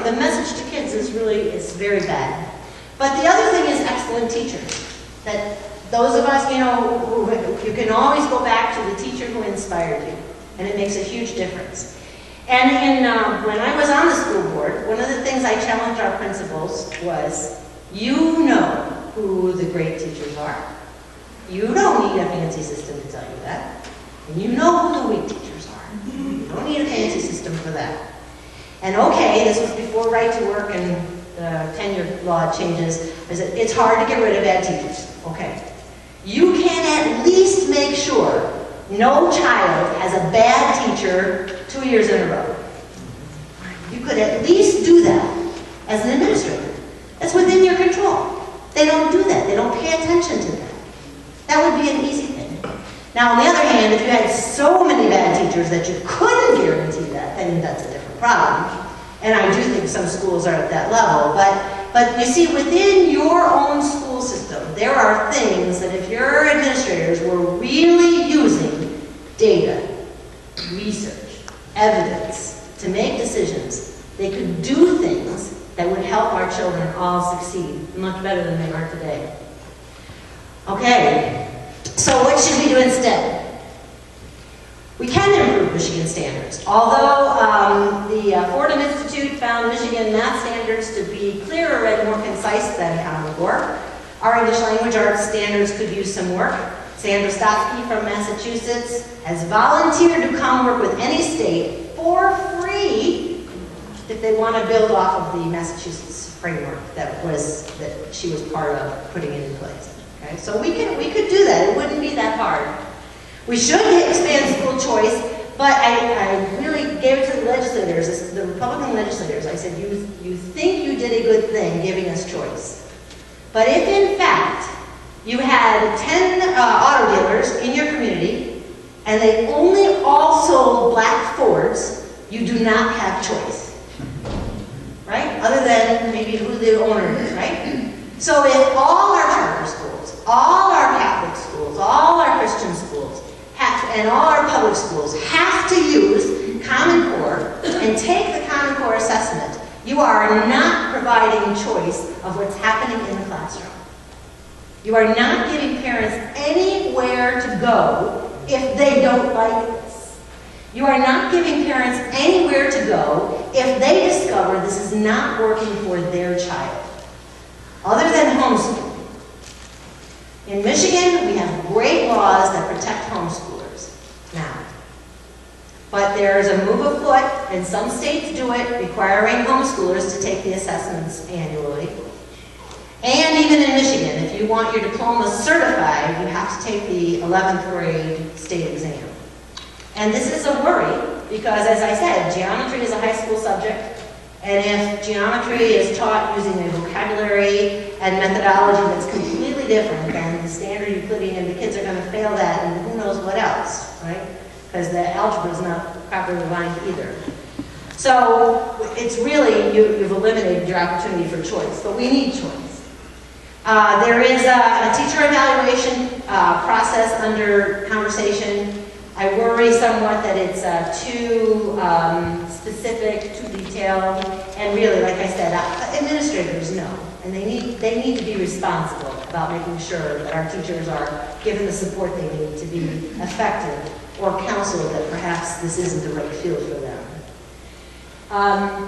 the message to kids is very bad. But the other thing is excellent teachers. That those of us, you can always go back to the teacher who inspired you. And it makes a huge difference. And when I was on the school board, one of the things I challenged our principals was, you know who the great teachers are. You don't need a fancy system to tell you that. And you know who the weak teachers are. You don't need a fancy system for that. And okay, this was before right to work and tenure law changes. I said, it's hard to get rid of bad teachers. Okay. You can at least make sure no child has a bad teacher 2 years in a row. You could at least do that as an administrator. That's within your control. They don't do that. They don't pay attention to that. That would be an easy thing. Now, on the other hand, if you had so many bad teachers that you couldn't guarantee that, then that's a different problem. And I do think some schools are at that level. But you see, within your own school system, there are things that if your administrators were really using data, research, evidence to make decisions, they could do things that would help our children all succeed much better than they are today. Okay, so what should we do instead? We can improve Michigan standards. Although the Fordham Institute found Michigan math standards to be clearer and more concise than Common Core, our English language arts standards could use some work. Sandra Stotsky from Massachusetts has volunteered to come work with any state for free if they want to build off of the Massachusetts framework that she was part of putting it in place. Okay? So we could do that. It wouldn't be that hard. We should expand school choice, but I really gave it to the legislators, the Republican legislators. I said, you think you did a good thing giving us choice. But if in fact you had 10 auto dealers in your community and they only all sold black Fords, you do not have choice. Right? Other than maybe who the owner is, right? So if all our charter schools, all our Catholic schools, all our Christian schools, and all our public schools have to use Common Core and take the Common Core assessment, you are not providing choice of what's happening in the classroom. You are not giving parents anywhere to go if they don't like this. You are not giving parents anywhere to go if they discover this is not working for their child, other than homeschooling. In Michigan, we have great laws that protect homeschoolers now. But there is a move afoot, and some states do it, requiring homeschoolers to take the assessments annually. And even in Michigan, if you want your diploma certified, you have to take the 11th grade state exam. And this is a worry, because as I said, geometry is a high school subject. And if geometry is taught using a vocabulary and methodology that's completely different than the standard Euclidean, and the kids are going to fail that and who knows what else, right? Because the algebra is not properly aligned either. So it's really, you've eliminated your opportunity for choice, but we need choice. There is a teacher evaluation process under conversation. I worry somewhat that it's too specific, too detailed, and really, like I said, administrators know, and they need to be responsible about making sure that our teachers are given the support they need to be effective, or counseled that perhaps this isn't the right field for them.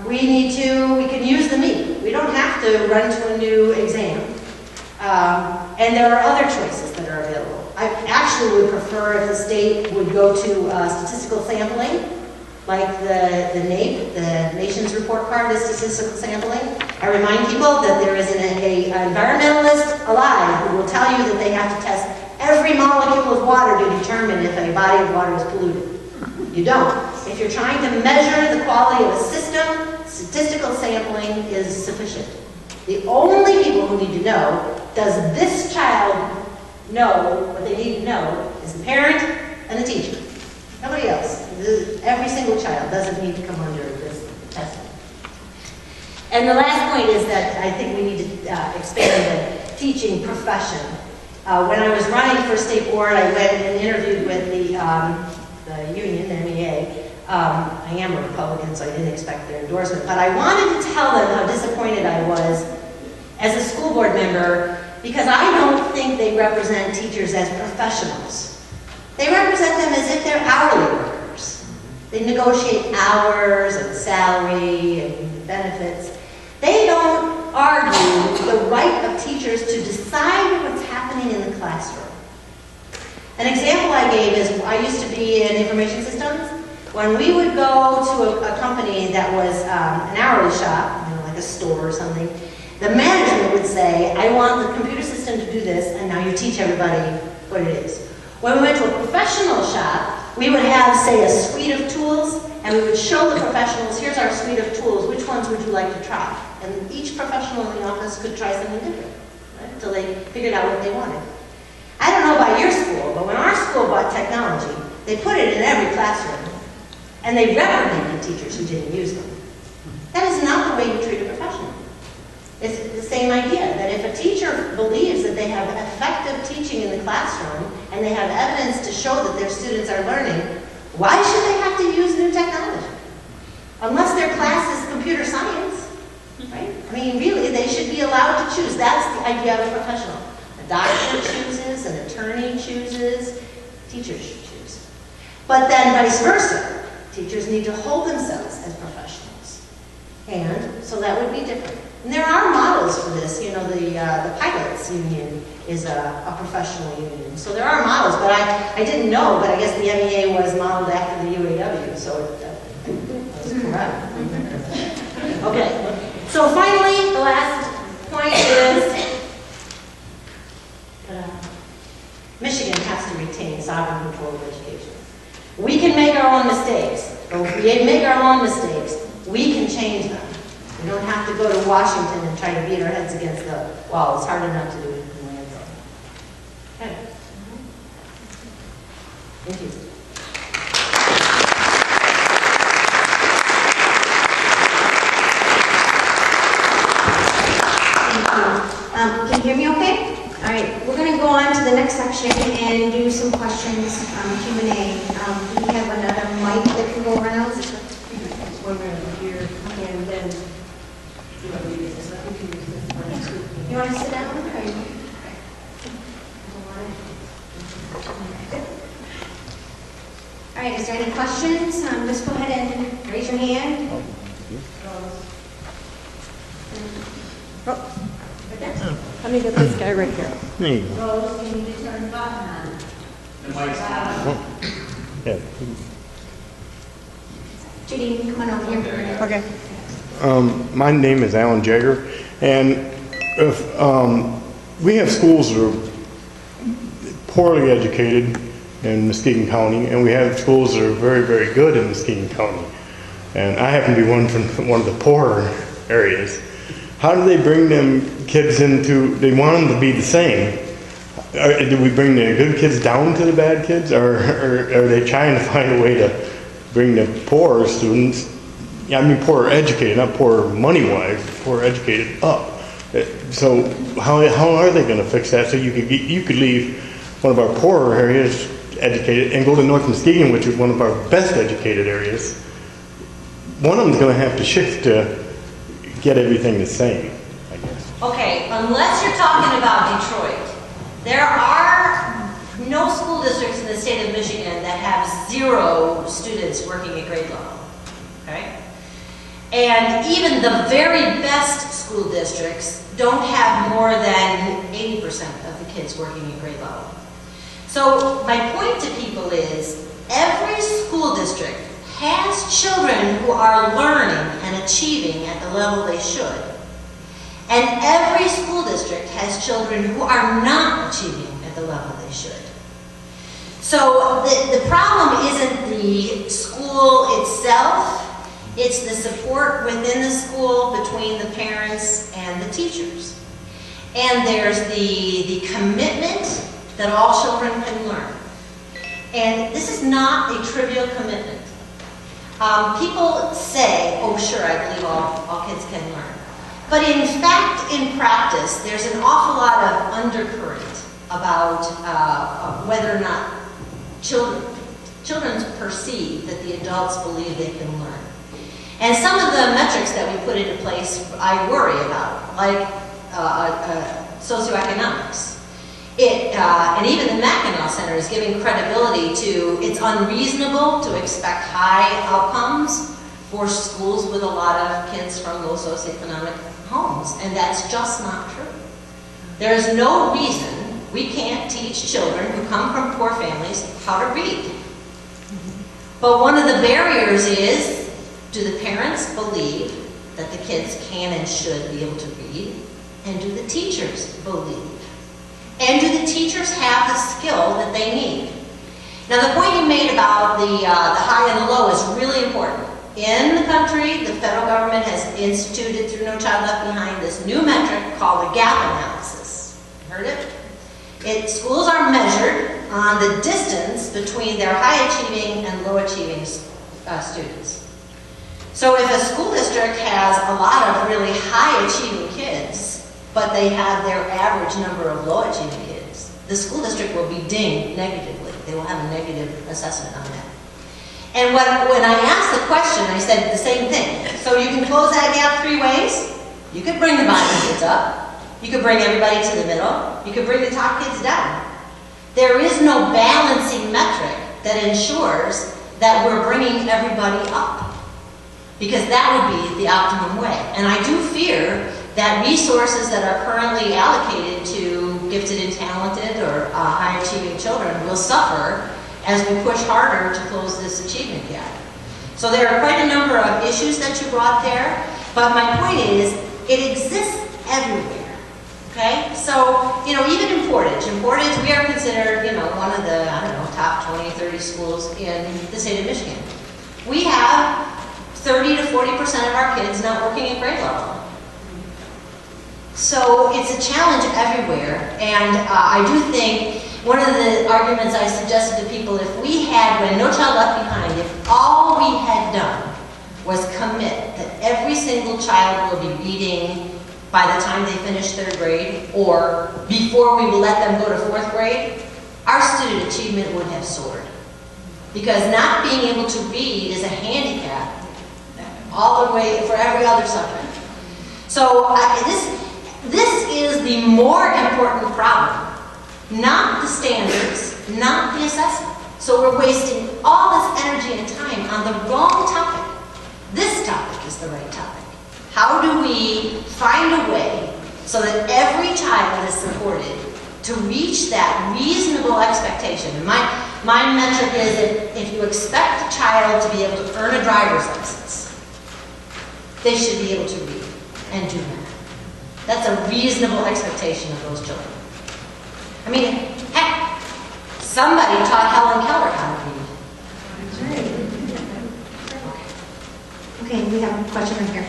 We can use the MEP. We don't have to run to a new exam. And there are other choices that are available. I actually would prefer if the state would go to statistical sampling, like the NAEP, the Nations Report Card is statistical sampling. I remind people that there is an environmentalist alive who will tell you that they have to test every molecule of water to determine if a body of water is polluted. You don't. If you're trying to measure the quality of a system, statistical sampling is sufficient. The only people who need to know, does this child know what they need to know, is the parent and the teacher. Nobody else. every single child doesn't need to come under this testing. And the last point is that I think we need to expand the teaching profession. When I was running for state board, I went and interviewed with the union, the MEA. I am a Republican, so I didn't expect their endorsement, but I wanted to tell them how disappointed I was as a school board member, because I don't think they represent teachers as professionals. They represent them as if they're hourly workers. They negotiate hours and salary and benefits. They don't argue the right of teachers to decide what's happening in the classroom. An example I gave is, I used to be in information systems. When we would go to a company that was an hourly shop, like a store or something, the management would say, I want the computer system to do this, and now you teach everybody what it is. When we went to a professional shop, we would have, say, a suite of tools, and we would show the professionals, here's our suite of tools, which ones would you like to try? And each professional in the office could try something different, right? Until they figured out what they wanted. I don't know about your school, but when our school bought technology, they put it in every classroom, and they reprimanded teachers who didn't use them. That is not the way you treat a professional. It's the same idea, that if a teacher believes that they have effective teaching in the classroom, and they have evidence to show that their students are learning, why should they have to use new technology? Unless their class is computer science, right? I mean, really, they should be allowed to choose. That's the idea of a professional. A doctor chooses, an attorney chooses, teachers should choose. But then vice versa, teachers need to hold themselves as professionals. And so that would be different. And there are models for this. You know, the pilots union is a professional union. So there are models, but I didn't know, but I guess the MEA was modeled after the UAW, so it was correct. Okay, so finally, the last point is Michigan has to retain sovereign control of education. We can make our own mistakes, but if we make our own mistakes, we can change them. We don't have to go to Washington and try to beat our heads against the wall. It's hard enough to do it in Lansing. Okay. Thank you. Thank you. Can you hear me okay? All right, we're going to go on to the next section and do some questions, Q&A. Do we have another mic that can go around? One right here, and then You want to sit down? Or you... All right, is there any questions? Just go ahead and raise your hand. let me get this guy right here. There you go. Rose, you need to turn the button on. Yeah. Judy, come on over here for a minute. Okay. My name is Alan Jagger, and if we have schools that are poorly educated in Muskegon County, and we have schools that are very, very good in Muskegon County. And I happen to be one from one of the poorer areas. How do they bring them kids into, they want them to be the same. Do we bring the good kids down to the bad kids, or are they trying to find a way to bring the poorer students, I mean poor educated, not poor money-wise, poor educated up? So how are they going to fix that? So you could leave one of our poorer areas educated and go to North Muskegon, which is one of our best educated areas. One of them's going to have to shift to get everything the same, I guess. Okay, unless you're talking about Detroit, there are no school districts in the state of Michigan that have 0 students working at grade level, okay? And even the very best school districts don't have more than 80% of the kids working at grade level. So my point to people is, every school district has children who are learning and achieving at the level they should. And every school district has children who are not achieving at the level they should. So the problem isn't the school itself, it's the support within the school between the parents and the teachers. And there's the commitment that all children can learn. And this is not a trivial commitment. People say, oh sure, I believe all kids can learn. But in fact, in practice, there's an awful lot of undercurrent about whether or not children perceive that the adults believe they can learn. And some of the metrics that we put into place, I worry about, like socioeconomics. And even the Mackinac Center is giving credibility to it's unreasonable to expect high outcomes for schools with a lot of kids from low socioeconomic homes, and that's just not true. There's no reason we can't teach children who come from poor families how to read. But one of the barriers is, do the parents believe that the kids can and should be able to read? And do the teachers believe? And do the teachers have the skill that they need? Now the point you made about the high and the low is really important. In the country, the federal government has instituted through No Child Left Behind this new metric called the gap analysis. Heard it? Schools are measured on the distance between their high-achieving and low-achieving students. So if a school district has a lot of really high-achieving kids, but they have their average number of low-achieving kids, the school district will be dinged negatively. They will have a negative assessment on that. And when I asked the question, I said the same thing. So you can close that gap 3 ways. You could bring the bottom kids up. You could bring everybody to the middle. You could bring the top kids down. There is no balancing metric that ensures that we're bringing everybody up, because that would be the optimum way. And I do fear that resources that are currently allocated to gifted and talented or high-achieving children will suffer as we push harder to close this achievement gap. So there are quite a number of issues that you brought there, but my point is, it exists everywhere, okay? So, even in Portage, we are considered, one of the, top 20, 30 schools in the state of Michigan. We have 30 to 40% of our kids not working at grade level. So it's a challenge everywhere, and I do think one of the arguments I suggested to people, if we had, when No Child Left Behind, if all we had done was commit that every single child will be reading by the time they finish 3rd grade, or before we let them go to 4th grade, our student achievement would have soared. Because not being able to read is a handicap all the way for every other subject. So this is the more important problem. Not the standards, not the assessment. So we're wasting all this energy and time on the wrong topic. This topic is the right topic. How do we find a way so that every child is supported to reach that reasonable expectation? And my metric is that if you expect a child to be able to earn a driver's license, they should be able to read and do that. That's a reasonable expectation of those children. I mean, heck, somebody taught Helen Keller how to read. Okay, we have a question right here.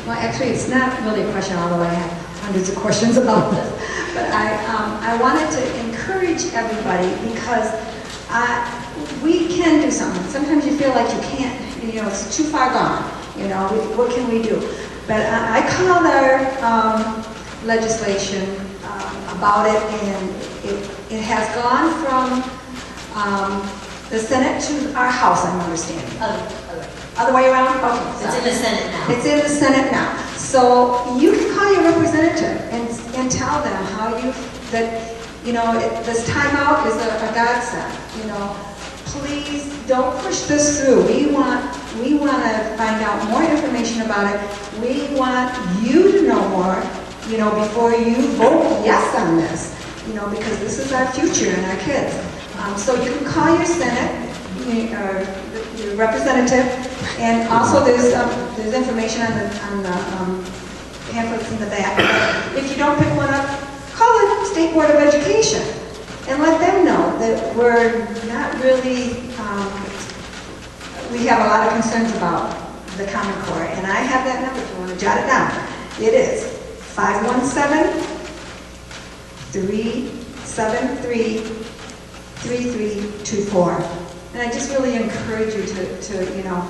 Well, actually, it's not really a question, although I have hundreds of questions about this. But I wanted to encourage everybody, because we can do something. Sometimes you feel like you can't, it's too far gone. What can we do? But I called our legislation about it, and it has gone from the Senate to our House, I'm understanding. Other way around? Okay. It's in the Senate now. It's in the Senate now. So you can call your representative and tell them how this timeout is a godsend. Please don't push this through. We want to find out more information about it. We want you to know more, before you vote yes on this, because this is our future and our kids. So you can call your Senate, your representative, and also there's information on the pamphlets in the back. If you don't pick one up, call the State Board of Education and let them know that we're not really, we have a lot of concerns about the Common Core. And I have that number if you want to jot it down. It is 517-373-3324. And I just really encourage you to you know,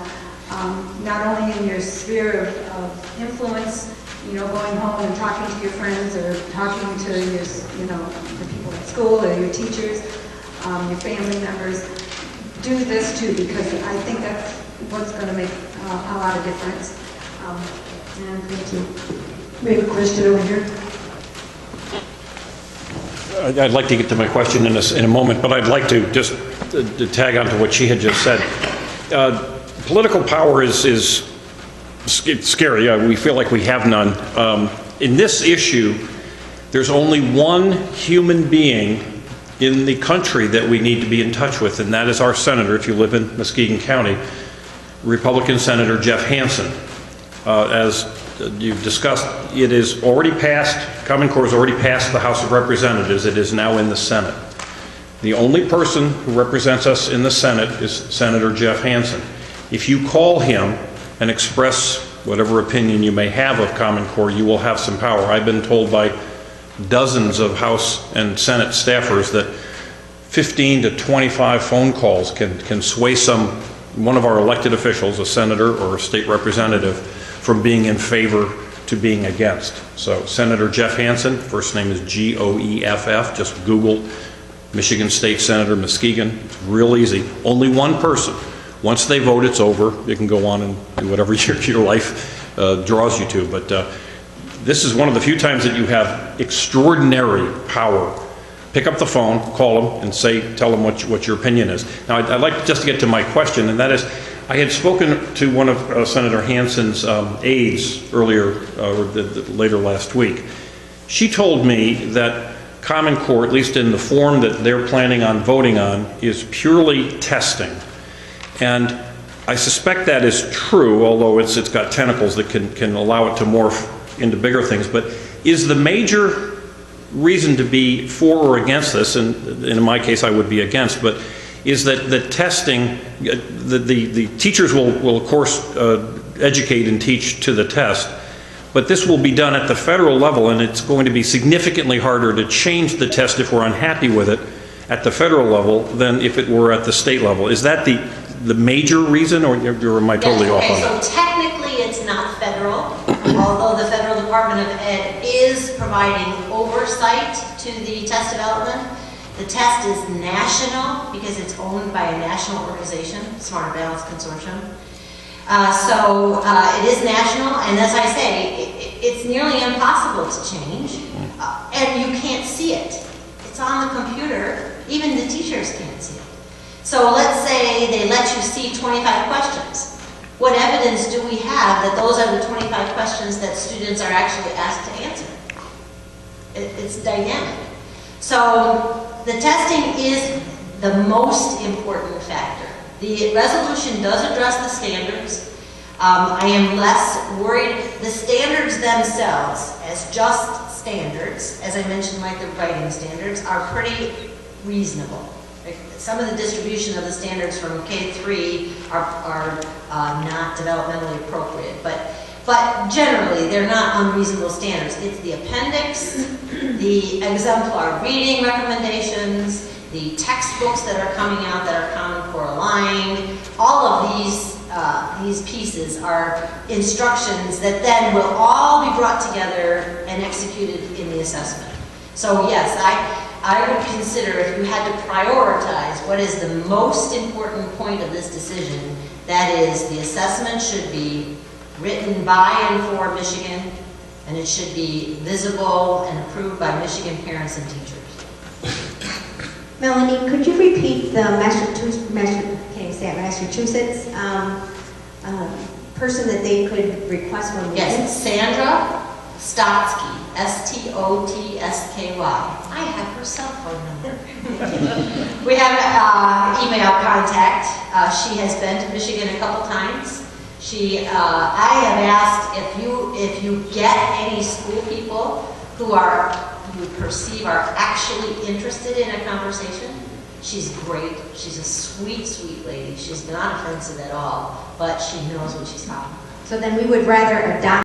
not only in your sphere of influence, you know, going home and talking to your friends or talking to your, you know, the people at school or your teachers, your family members, do this too, because I think that's what's going to make a lot of difference. And thank you. We have a question over here. I'd like to get to my question in a moment, but I'd like to just to tag on to what she had just said. Political power is scary. We feel like we have none. In this issue, there's only one human being in the country that we need to be in touch with, and that is our senator, if you live in Muskegon County, Republican Senator Jeff Hansen. As you've discussed, it is already passed, Common Core has already passed the House of Representatives. It is now in the Senate. The only person who represents us in the Senate is Senator Jeff Hansen. If you call him and express whatever opinion you may have of Common Core, you will have some power. I've been told by dozens of House and Senate staffers that 15 to 25 phone calls can sway one of our elected officials, a senator or a state representative, from being in favor to being against. So Senator Jeff Hansen, first name is G-O-E-F-F, just Google Michigan State Senator Muskegon. It's real easy. Only one person. Once they vote, it's over. You can go on and do whatever your life draws you to. But this is one of the few times that you have extraordinary power. Pick up the phone, call them, and tell them what your opinion is. Now, I'd like just to get to my question, and that is, I had spoken to one of Senator Hansen's aides earlier, later last week. She told me that Common Core, at least in the form that they're planning on voting on, is purely testing. And I suspect that is true, although it's got tentacles that can allow it to morph into bigger things. But is the major reason to be for or against this, and in my case I would be against, but is that the testing, the teachers will of course educate and teach to the test, but this will be done at the federal level, and it's going to be significantly harder to change the test if we're unhappy with it at the federal level than if it were at the state level. Is that the major reason, or am I totally off on that? So technically it's not federal, although the Federal Department of Ed is providing oversight to the test development. The test is national because it's owned by a national organization, Smarter Balance Consortium. It is national, and as I say, it's nearly impossible to change, and you can't see it. It's on the computer. Even the teachers can't see it. So let's say they let you see 25 questions. What evidence do we have that those are the 25 questions that students are actually asked to answer? It's dynamic. So the testing is the most important factor. The resolution does address the standards. I am less worried. The standards themselves, as just standards, as I mentioned, like the writing standards, are pretty reasonable. Some of the distribution of the standards from K-3 are not developmentally appropriate, but generally they're not unreasonable standards. It's the appendix, the exemplar reading recommendations, the textbooks that are coming out that are Common Core aligned. All of these pieces are instructions that then will all be brought together and executed in the assessment. So yes, I would consider, if you had to prioritize what is the most important point of this decision, that is the assessment should be written by and for Michigan, and it should be visible and approved by Michigan parents and teachers. Melanie, could you repeat the Massachusetts person that they could request one? Yes, Sandra Stotsky, S-T-O-T-S-K-Y. I have her cell phone number. We have email contact. She has been to Michigan a couple times. I have asked if you get any school people who you perceive are actually interested in a conversation. She's great. She's a sweet, sweet lady. She's not offensive at all, but she knows what she's talking about. So then we would rather adopt